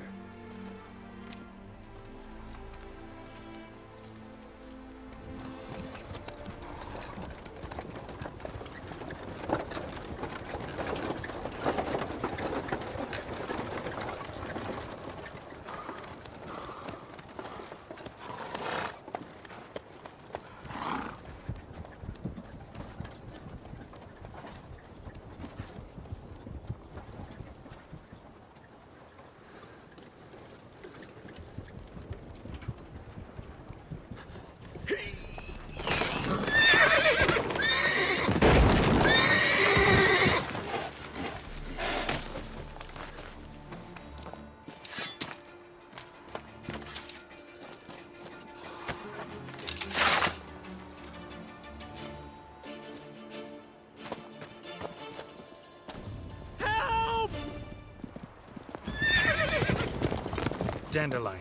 Dandelion.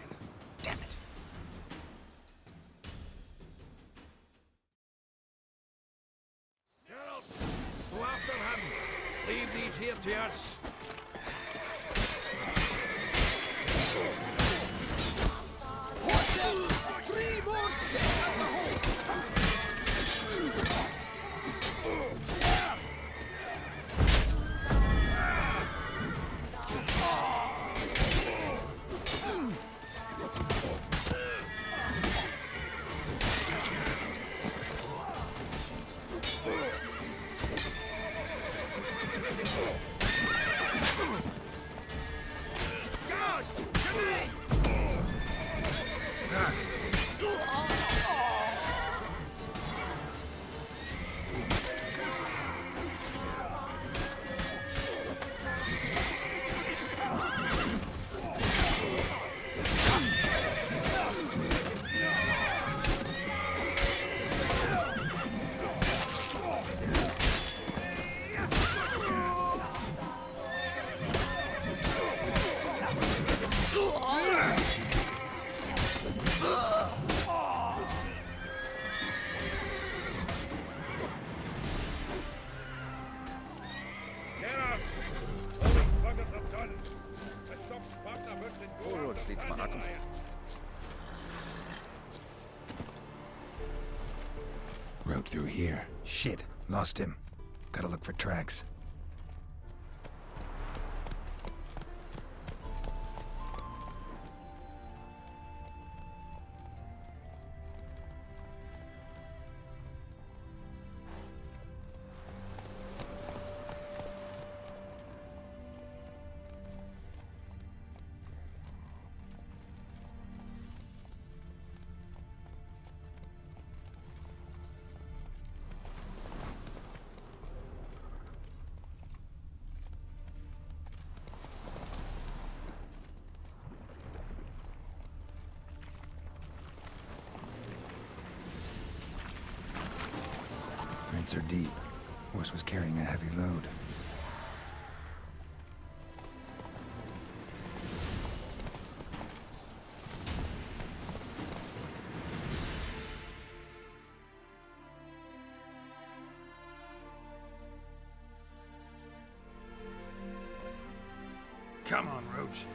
Damn it. Geralt, go after him. Leave these here to us. Watch out! 3 more sets at the hole! welcome. Road through here. Shit, lost him. Gotta look for tracks. Rents are deep. Horse was carrying a heavy load. Come on, Roach.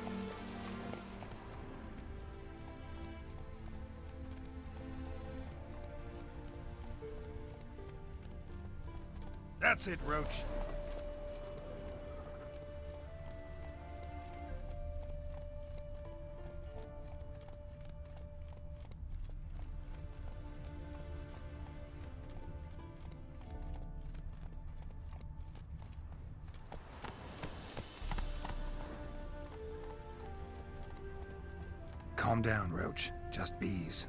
That's it, Roach. Calm down, Roach. Just bees.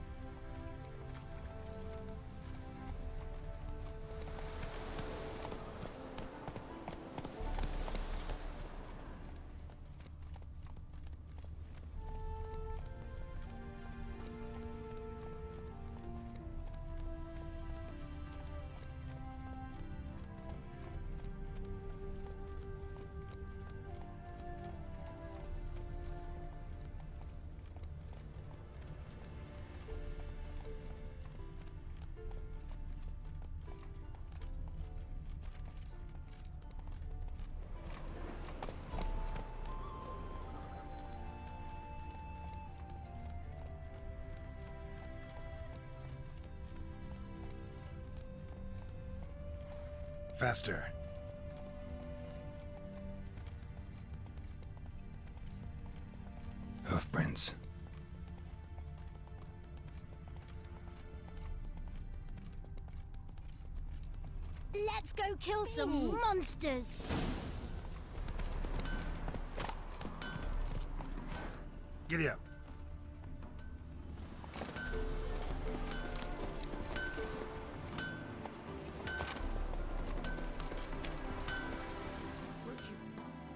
Faster. Hoofprints. Let's go kill some monsters! Giddy up.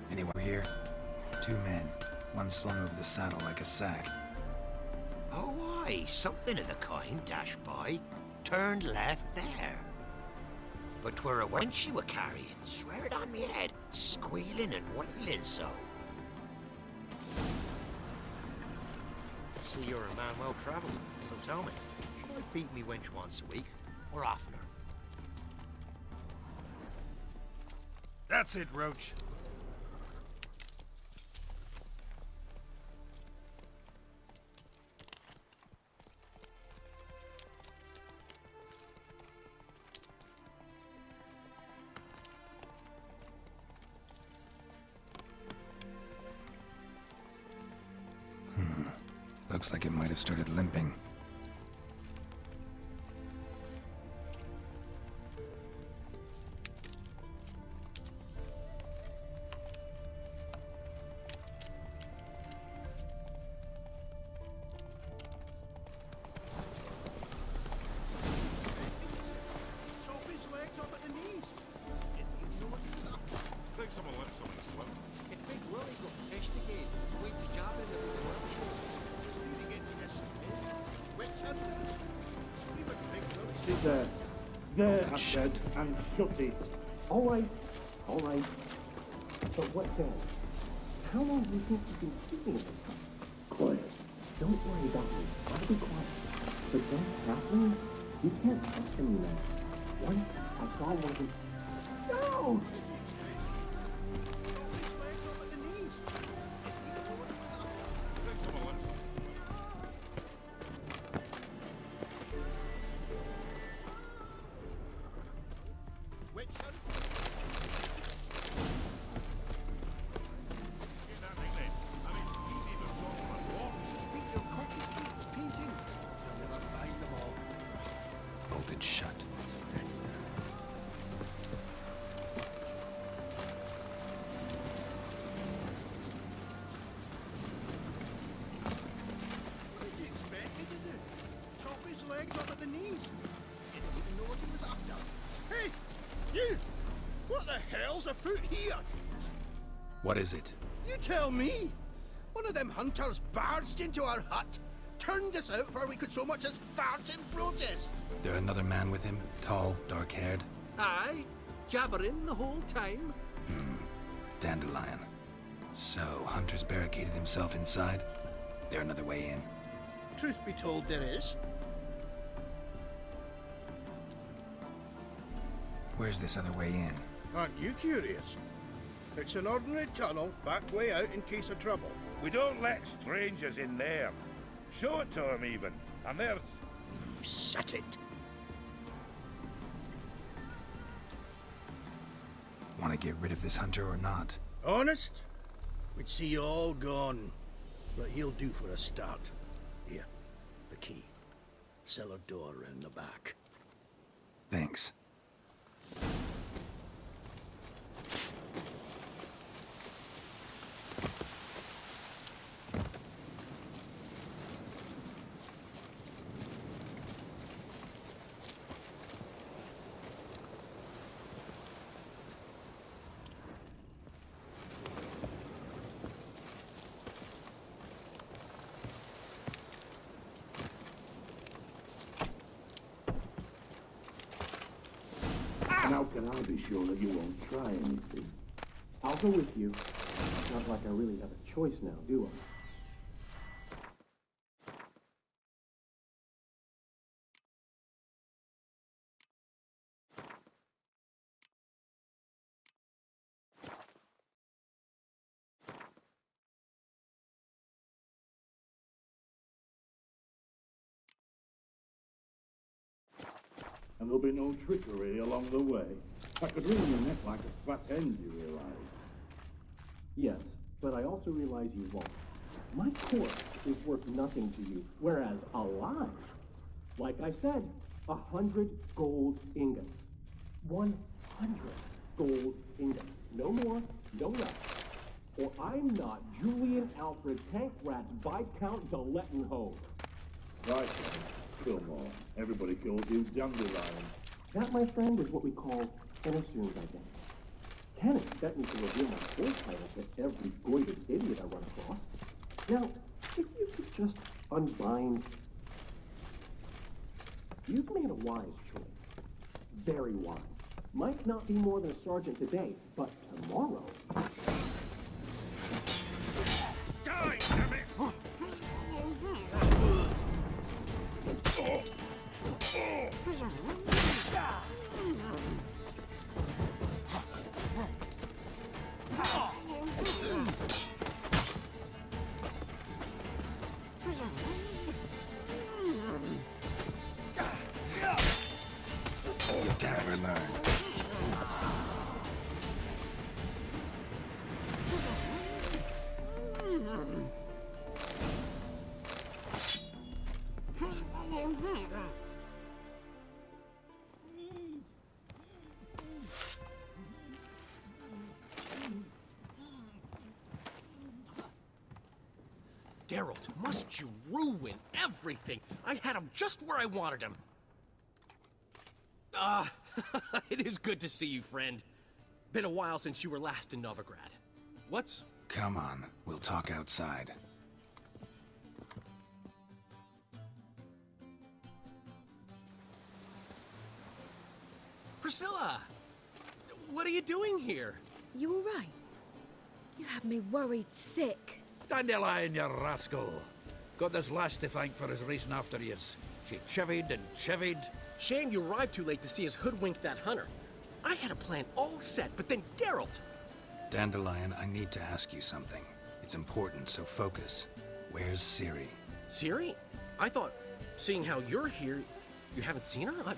Anyone here? 2 men. One slung over the saddle like a sack. Oh, aye, something of the kind dashed by. Turned left there. But 'twere a wench you were carrying, swear it on me head, squealing and wailing so. See, you're a man well travelled, so tell me, should I beat me wench once a week, or oftener? That's it, Roach. Looks like it might have started limping. Chop his legs off at the knees. Think someone let something slip. If Big Willie got fished again, we to jab in the workshop. Sit there. There, I said, and shut it. All right. But what then? How long do you think you've been speaking of this time? Quiet. Don't worry about me. I'll be quiet. But what's happening? You can't trust him, you know. Once I saw one of them. No! Think someone let something. surprise. Didn't even know what he was after. Hey, you! What the hell's afoot here? What is it? You tell me. One of them hunters barged into our hut, turned us out before we could so much as fart in protest. There another man with him? Tall, dark-haired? Aye, jabbering the whole time. Dandelion. So, Hunter's barricaded himself inside? There another way in? Truth be told, there is. Where's this other way in? Aren't you curious? It's an ordinary tunnel, back way out in case of trouble. We don't let strangers in there. Show it to them, even. And there's... Shut it! Want to get rid of this hunter or not? Honest? We'd see you all gone. But he'll do for a start. Here, the key. Cellar door round the back. Thanks. How can I be sure that you won't try anything? I'll go with you. It's not like I really have a choice now, do I? And there'll be no trickery along the way. I could wring your neck like a fat end, you realize? Yes, but I also realize you won't. My corpse is worth nothing to you, whereas alive, like I said, 100 gold ingots. 100 gold ingots. No more, no less. Or I'm not Julian Alfred Tankrat's Viscount de Lettenhove. Right, kill more. Everybody calls you Dandelion. That, my friend, is what we call an assumed identity. Can't expect me to reveal my full title to every goited idiot I run across. Now, if you could just unbind... You've made a wise choice. Very wise. Might not be more than a sergeant today, but tomorrow... Die, damn it! You never learn. Geralt, must you ruin everything? I had him just where I wanted him. It is good to see you, friend. Been a while since you were last in Novigrad. What's... Come on, we'll talk outside. Priscilla! What are you doing here? You all right? You had me worried sick. Dandelion, you rascal. Got this lass to thank for his racing after yous. She chivied and chivied. Shame you arrived too late to see us hoodwink that hunter. I had a plan all set, but then Geralt... Dandelion, I need to ask you something. It's important, so focus. Where's Ciri? Ciri? I thought, seeing how you're here, you haven't seen her?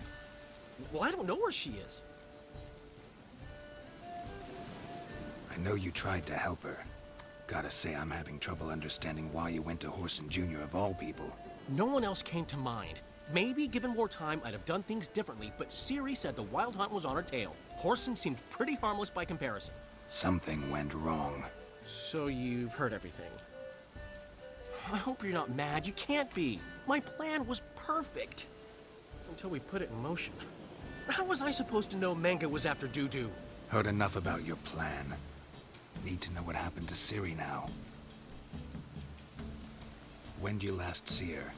Well, I don't know where she is. I know you tried to help her. Gotta say, I'm having trouble understanding why you went to Whoreson Jr. of all people. No one else came to mind. Maybe, given more time, I'd have done things differently, but Ciri said the Wild Hunt was on her tail. Whoreson seemed pretty harmless by comparison. Something went wrong. So you've heard everything. I hope you're not mad. You can't be. My plan was perfect. Until we put it in motion. How was I supposed to know Manga was after Dudu? Heard enough about your plan. Need to know what happened to Ciri now. When did you last see her?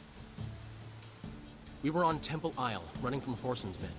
We were on Temple Isle, running from Horson's men.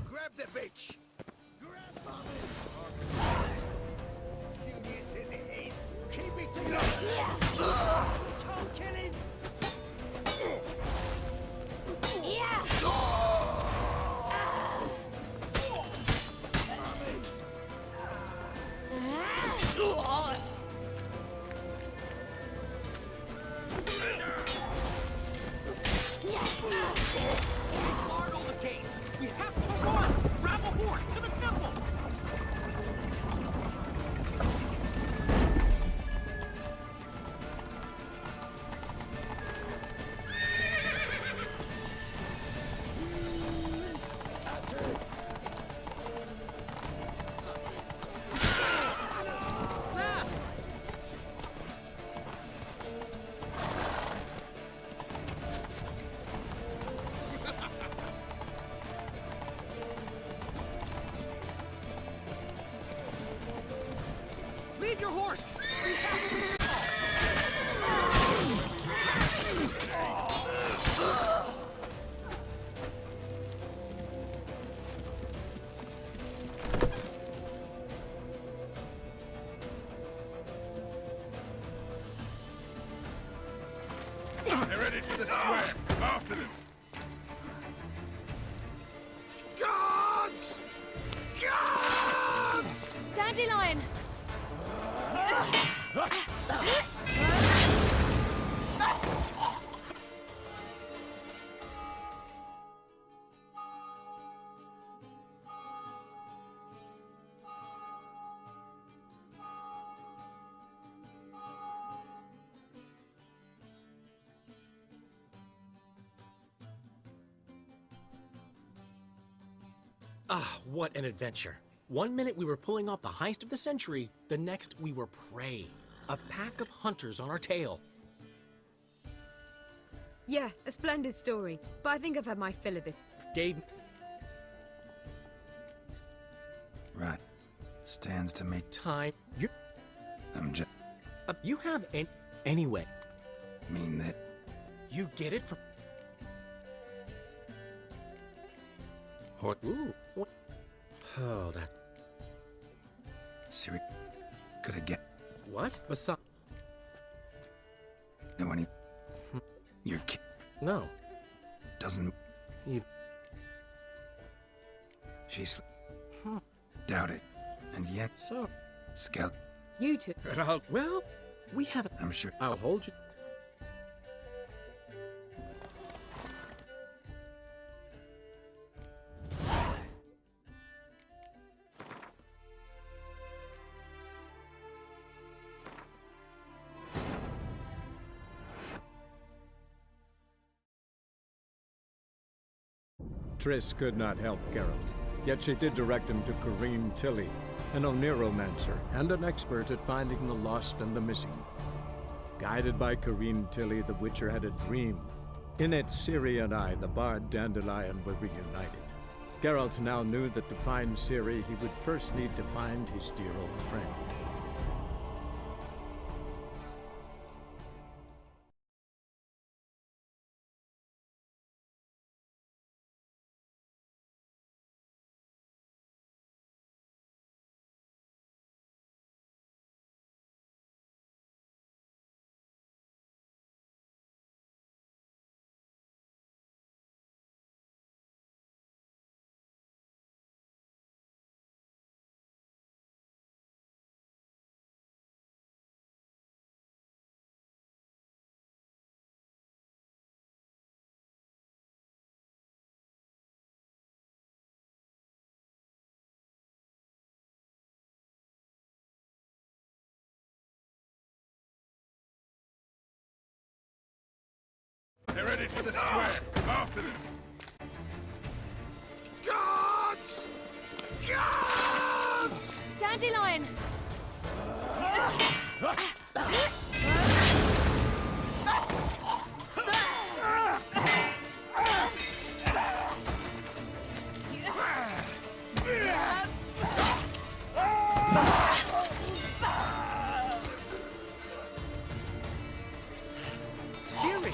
Grab the bitch! Grab mommy! Curious in the head! Keep it to yourself! Don't kill him! Guard all the gates! We have to run! Grab a horde to the temple! your horse! They're ready for the square. After them. Guards! Guards! Dandelion! Ah, what an adventure. One minute we were pulling off the heist of the century, the next we were prey. A pack of hunters on our tail. Yeah, a splendid story, but I think I've had my fill of this. Dave... Right. Stands to make time. You... I'm just... you have an... Anyway. Mean that... You get it from... Ooh. What? Oh, that... Ciri... Could I get... What? Besides... Know any... Your kid... No. Doesn't... You... She's... Doubt it. And yet... So... Scout... You two... Well, we haven't... I'm sure... I'll hold you... Triss could not help Geralt, yet she did direct him to Corrine Tilly, an Oniromancer and an expert at finding the lost and the missing. Guided by Corrine Tilly, the Witcher had a dream. In it, Ciri and I, the bard Dandelion, were reunited. Geralt now knew that to find Ciri, he would first need to find his dear old friend. They're ready for the square. After them. Guards! Guards! Dandelion! Ciri!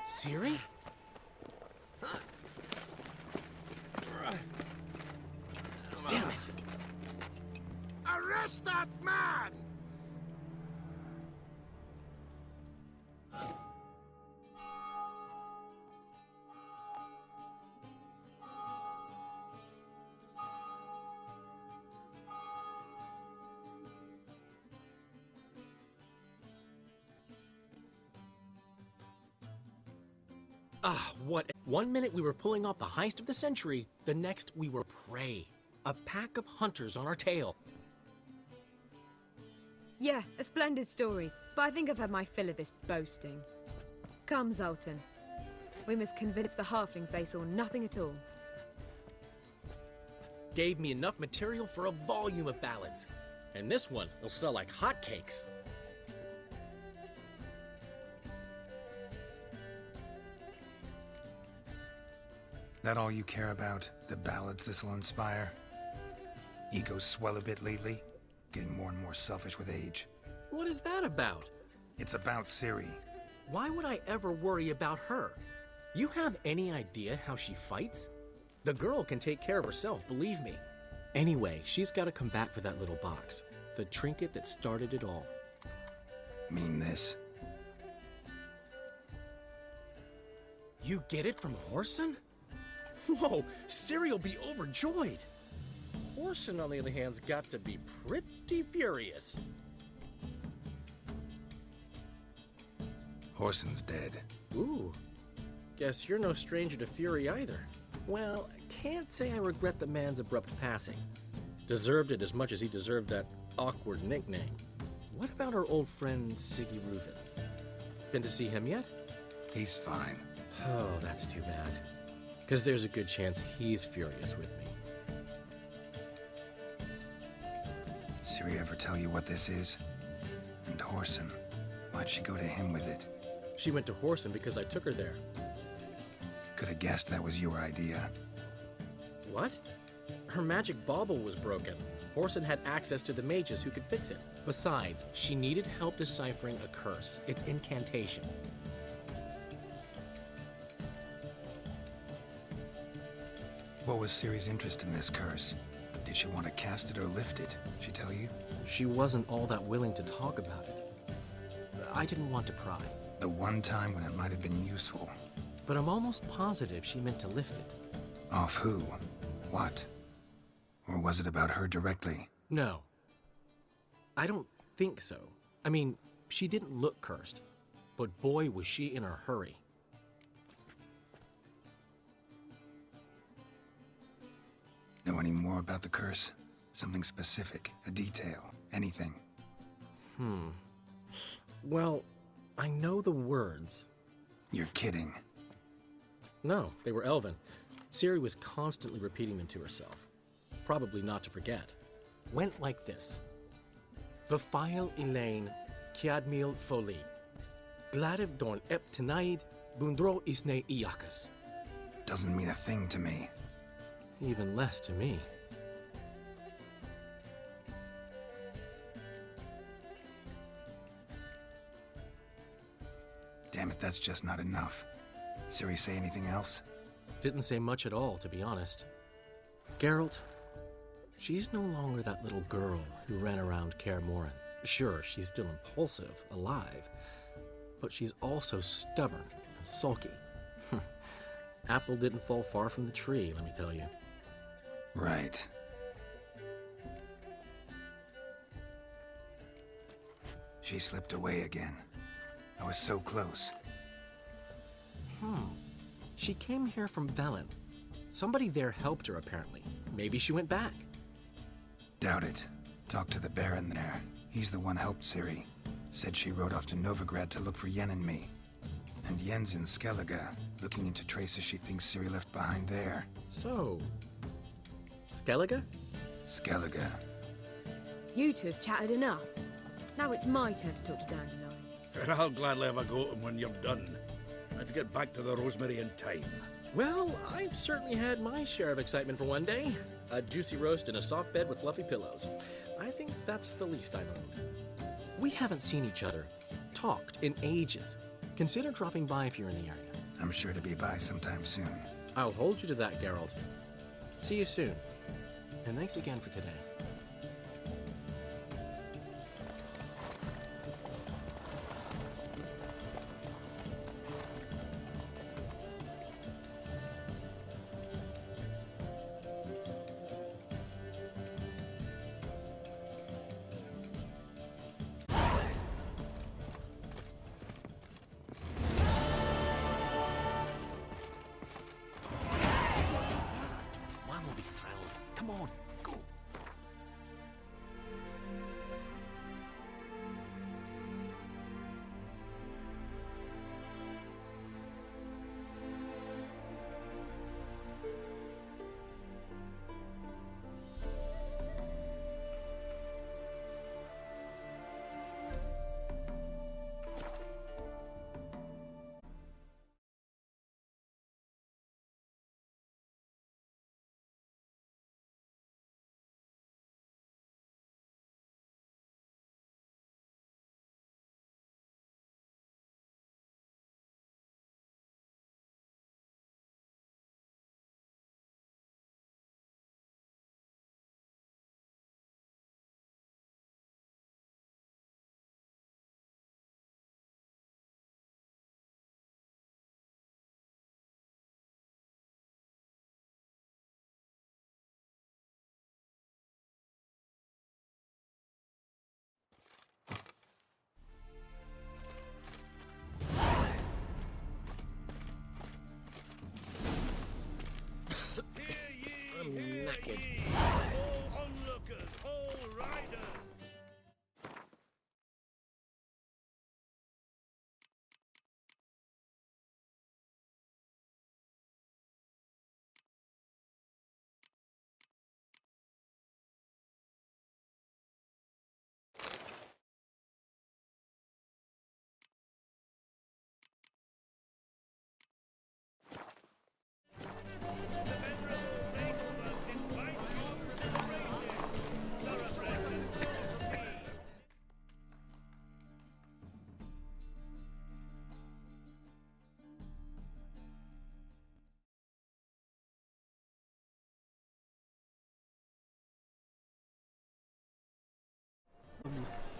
Ciri? Damn it! Arrest that man! Ah, what? One minute we were pulling off the heist of the century, the next we were prey. A pack of hunters on our tail. Yeah, a splendid story, but I think I've had my fill of this boasting. Come, Zoltan. We must convince the halflings they saw nothing at all. Gave me enough material for a volume of ballads. And this one will sell like hotcakes. That all you care about? The ballads this'll inspire? Egos swell a bit lately? Getting more and more selfish with age. What is that about? It's about Ciri. Why would I ever worry about her? You have any idea how she fights? The girl can take care of herself, believe me. Anyway, she's got to come back for that little box. The trinket that started it all. Mean this? You get it from Whoreson? Whoa, Ciri will be overjoyed. Whoreson, on the other hand, has got to be pretty furious. Whoreson's dead. Ooh, guess you're no stranger to fury either. Well, I can't say I regret the man's abrupt passing. Deserved it as much as he deserved that awkward nickname. What about our old friend Siggy Reuven? Been to see him yet? He's fine. Oh, that's too bad. Because there's a good chance he's furious with me. Ciri ever tell you what this is? And Whoreson, why'd she go to him with it? She went to Whoreson because I took her there. Could have guessed that was your idea. What? Her magic bauble was broken. Whoreson had access to the mages who could fix it. Besides, she needed help deciphering a curse. It's incantation. What was Ciri's interest in this curse? Did she want to cast it or lift it? She tell you? She wasn't all that willing to talk about it. I didn't want to pry. The one time when it might have been useful. But I'm almost positive she meant to lift it. Off who? What? Or was it about her directly? No. I don't think so. I mean, she didn't look cursed. But boy, was she in a hurry. Know any more about the curse? Something specific, a detail, anything? Well, I know the words. You're kidding. No, they were Elven. Ciri was constantly repeating them to herself. Probably not to forget. Went like this. Vafile Elaine, Kiadmil Foli. Gladiv Dorn Ep Tenaid, Bundro Isne Iakas. Doesn't mean a thing to me. Even less to me. Damn it, that's just not enough. Ciri say anything else? Didn't say much at all, to be honest. Geralt, she's no longer that little girl who ran around Kaer Morhen. Sure, she's still impulsive, alive, but she's also stubborn and sulky. Apple didn't fall far from the tree, let me tell you. Right. She slipped away again. I was so close. She came here from Velen. Somebody there helped her, apparently. Maybe she went back. Doubt it. Talked to the Baron there. He's the one helped Ciri. Said she rode off to Novigrad to look for Yen and me. And Yen's in Skellige, looking into traces she thinks Ciri left behind there. So, Skellige? Skellige. You two have chatted enough. Now it's my turn to talk to Dandelion. And I'll gladly have a go at him when you're done. Let's get back to the Rosemary in time. Well, I've certainly had my share of excitement for one day. A juicy roast and a soft bed with fluffy pillows. I think that's the least I own. We haven't seen each other, talked in ages. Consider dropping by if you're in the area. I'm sure to be by sometime soon. I'll hold you to that, Geralt. See you soon. And thanks again for today.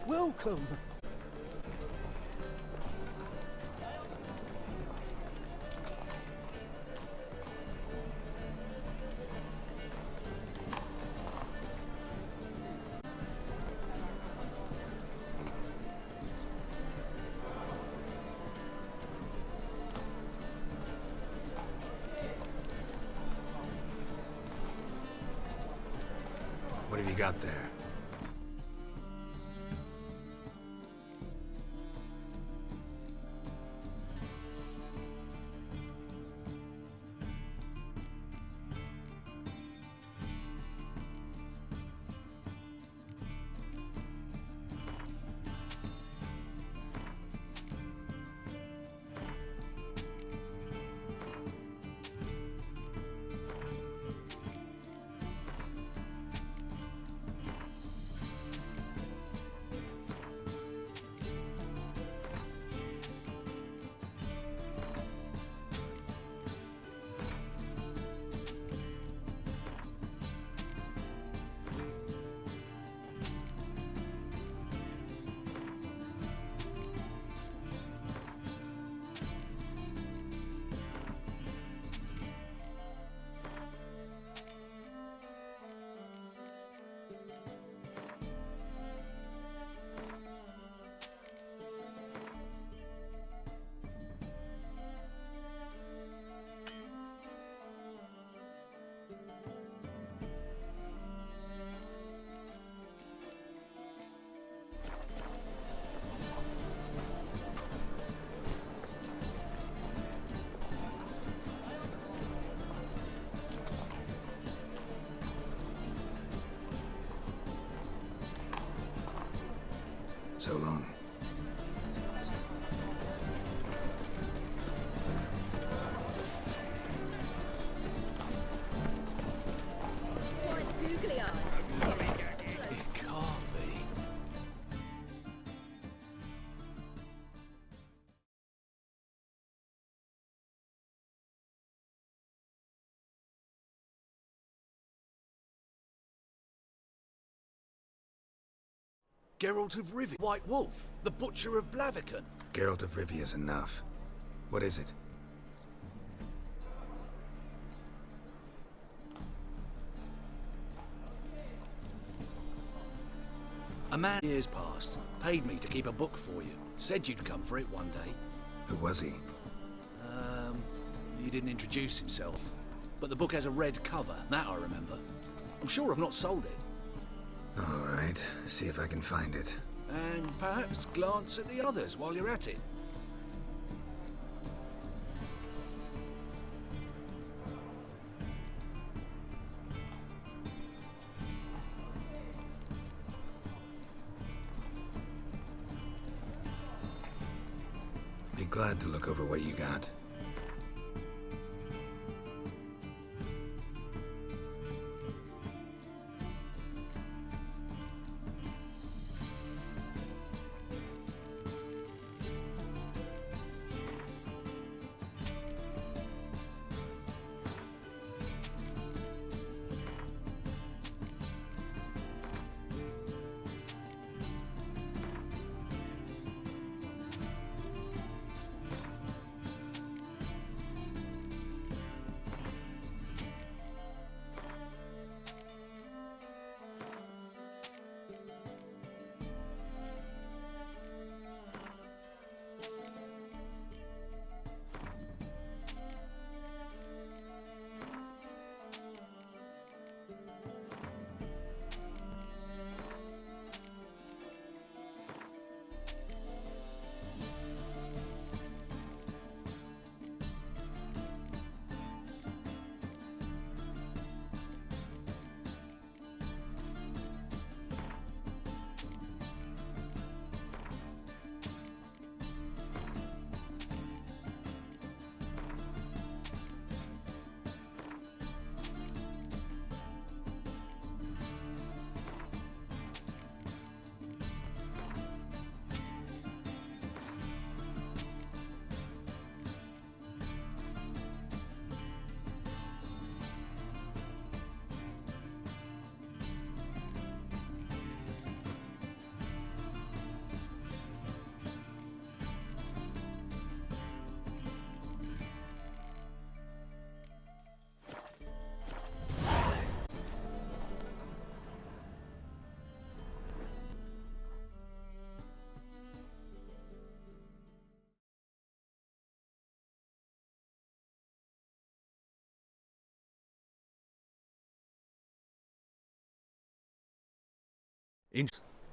Welcome. What have you got there? So long. Googly eyes. It can't be. Geralt of Rivia, White Wolf, the Butcher of Blaviken. Geralt of Rivia is enough. What is it? A man years past paid me to keep a book for you. Said you'd come for it one day. Who was he? He didn't introduce himself. But the book has a red cover, that I remember. I'm sure I've not sold it. All right, see if I can find it. And perhaps glance at the others while you're at it. Be glad to look over what you got.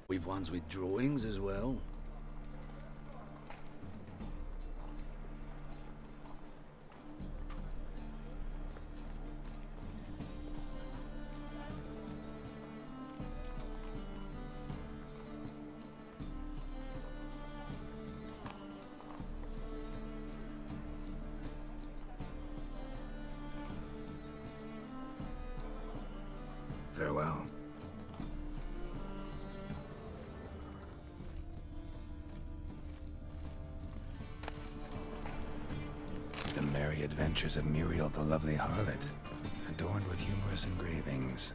We've ones with drawings as well. Farewell. The merry adventures of Muriel the lovely harlot, adorned with humorous engravings.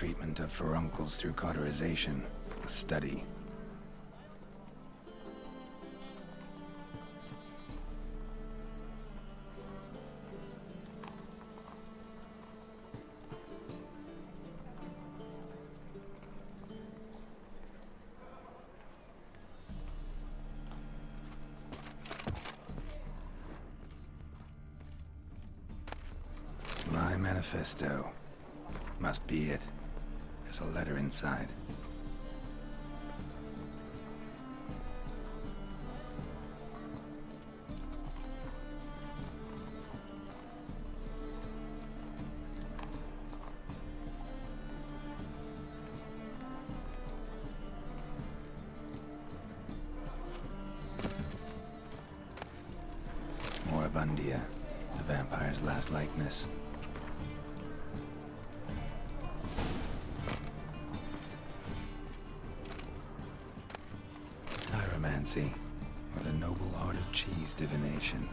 treatment of furuncles through cauterization, a study. My manifesto. Must be it. There's a letter inside. Moribundia, the vampire's last likeness. Pyromancy, or the noble art of cheese divination.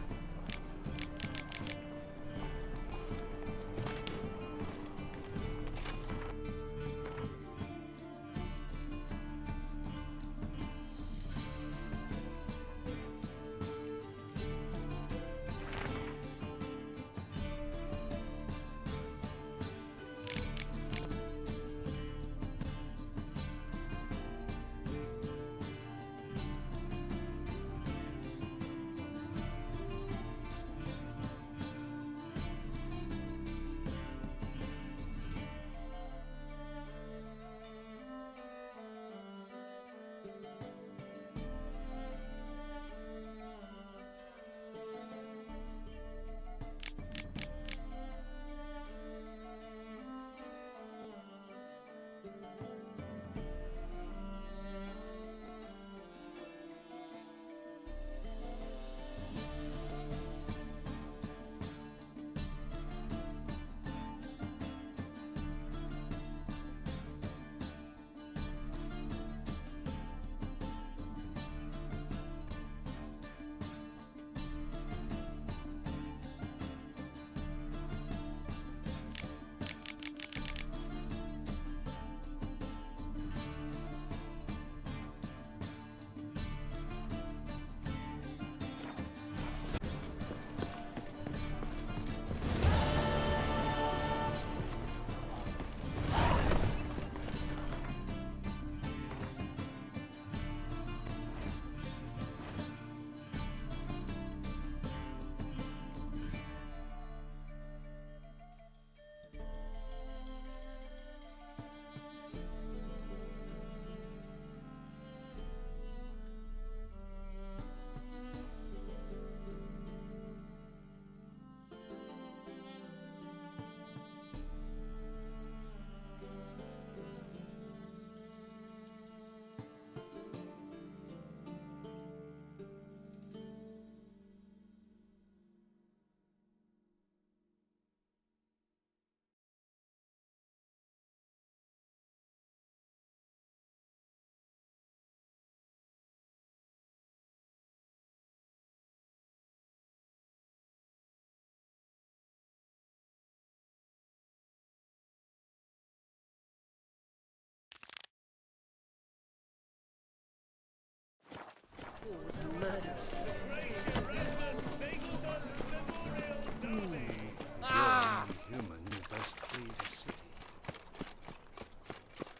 Human must flee the city.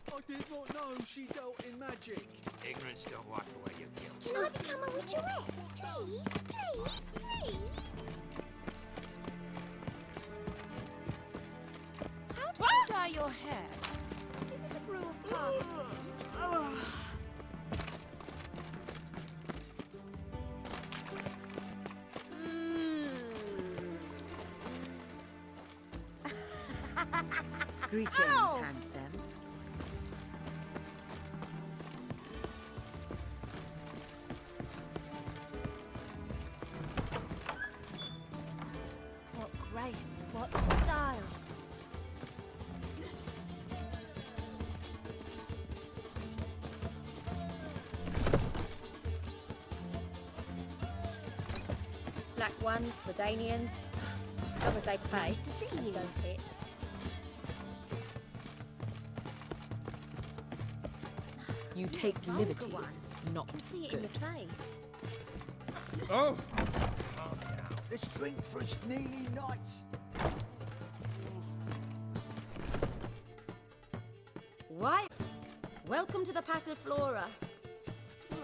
I did not know she dealt in magic. Ignorance don't wipe away your guilt. Can I become a witcherette? Please, please, please. How do you dye your hair? Is it a brew of parsley? Greetings, Ow! handsome. What grace, what style. Black ones for Danians. How was they play? Nice to see you. Don't hit. You take liberties, not I can see it in your face. Oh! Let's drink for its nearly night. Wife, welcome to the Passiflora. Oh,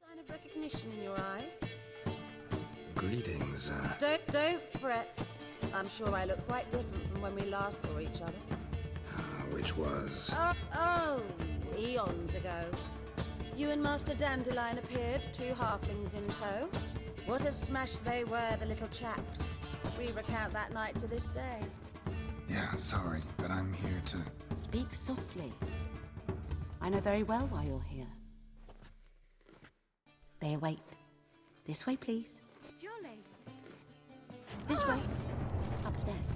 sign of recognition in your eyes. Greetings, Don't fret. I'm sure I look quite different from when we last saw each other. which was... Oh, eons ago. You and Master Dandelion appeared, 2 halflings in tow. What a smash they were, the little chaps. We recount that night to this day. Yeah, sorry, but I'm here to... Speak softly. I know very well why you're here. They await. This way, please. Jolly. This way. Upstairs.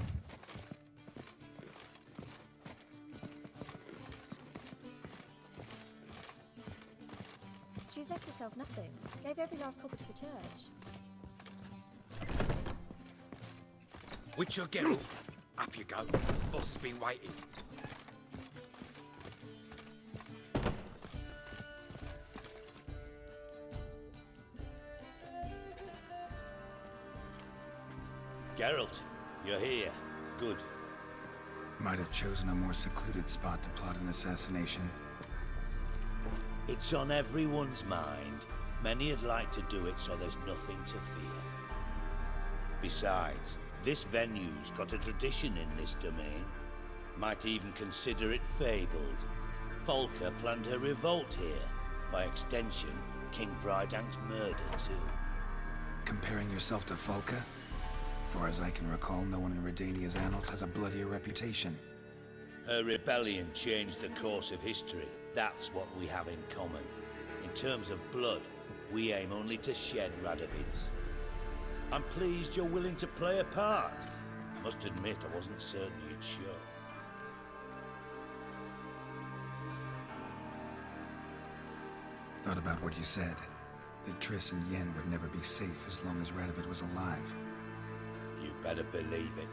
She's left herself nothing. Gave every last copper to the church. Witcher Geralt, up you go. Boss has been waiting. Geralt, you're here. Good. Might have chosen a more secluded spot to plot an assassination. It's on everyone's mind. Many would like to do it so there's nothing to fear. Besides, this venue's got a tradition in this domain. Might even consider it fabled. Folka planned her revolt here. By extension, King Vrydank's murder too. Comparing yourself to Folka? Far as I can recall, no one in Redania's annals has a bloodier reputation. Her rebellion changed the course of history. That's what we have in common. In terms of blood, we aim only to shed Radovid's. I'm pleased you're willing to play a part. Must admit, I wasn't certain you'd show. Thought about what you said. That Triss and Yen would never be safe as long as Radovid was alive. You better believe it.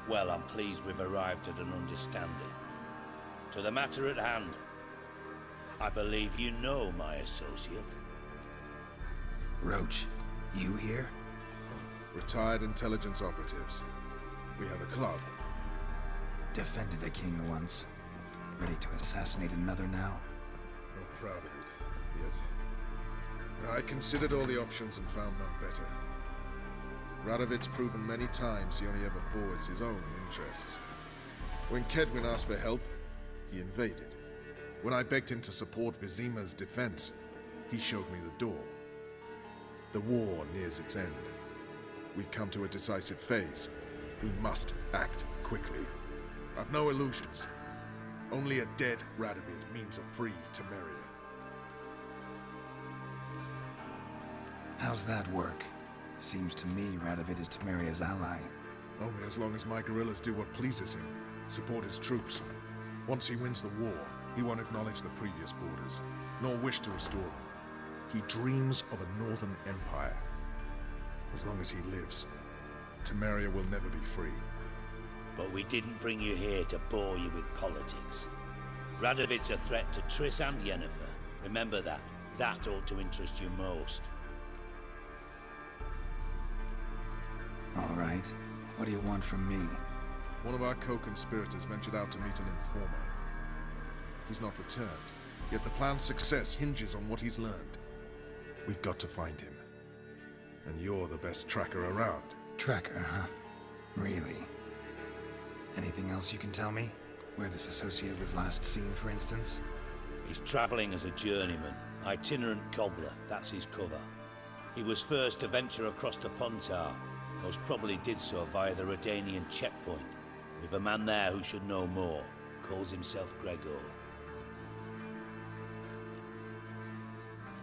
Well, I'm pleased we've arrived at an understanding. To the matter at hand, I believe you know my associate. Roach, you here? Retired intelligence operatives. We have a club. Defended a king once. Ready to assassinate another now? Not proud of it, yet. I considered all the options and found none better. Radovid's proven many times he only ever forwards his own interests. When Kedwin asked for help, he invaded. When I begged him to support Vizima's defense, he showed me the door. The war nears its end. We've come to a decisive phase. We must act quickly. I've no illusions. Only a dead Radovid means a free Temeria. How's that work? Seems to me Radovid is Temeria's ally. Only as long as my guerrillas do what pleases him, support his troops. Once he wins the war, he won't acknowledge the previous borders, nor wish to restore them. He dreams of a northern empire. As long as he lives, Temeria will never be free. But we didn't bring you here to bore you with politics. Radovid's a threat to Triss and Yennefer. Remember that. That ought to interest you most. All right. What do you want from me? One of our co-conspirators ventured out to meet an informer. He's not returned, yet the plan's success hinges on what he's learned. We've got to find him. And you're the best tracker around. Tracker, huh? Really? Anything else you can tell me? Where this associate was last seen, for instance? He's traveling as a journeyman. Itinerant cobbler, that's his cover. He was first to venture across the Pontar. Most probably did so via the Redanian checkpoint. We've a man there who should know more. Calls himself Gregor.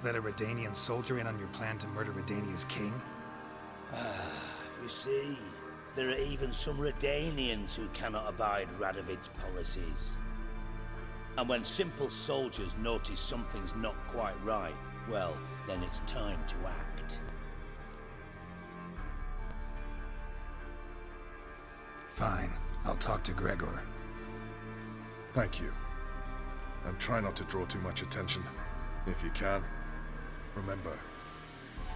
Let a Redanian soldier in on your plan to murder Redania's king? You see, there are even some Redanians who cannot abide Radovid's policies. And when simple soldiers notice something's not quite right, well, then it's time to act. Fine. I'll talk to Gregor. Thank you. And try not to draw too much attention, if you can. Remember,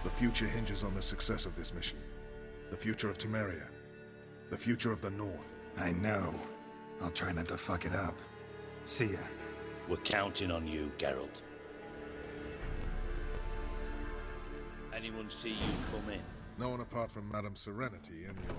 the future hinges on the success of this mission. The future of Temeria. The future of the North. I know. I'll try not to fuck it up. See ya. We're counting on you, Geralt. Anyone see you come in? No one apart from Madame Serenity and your...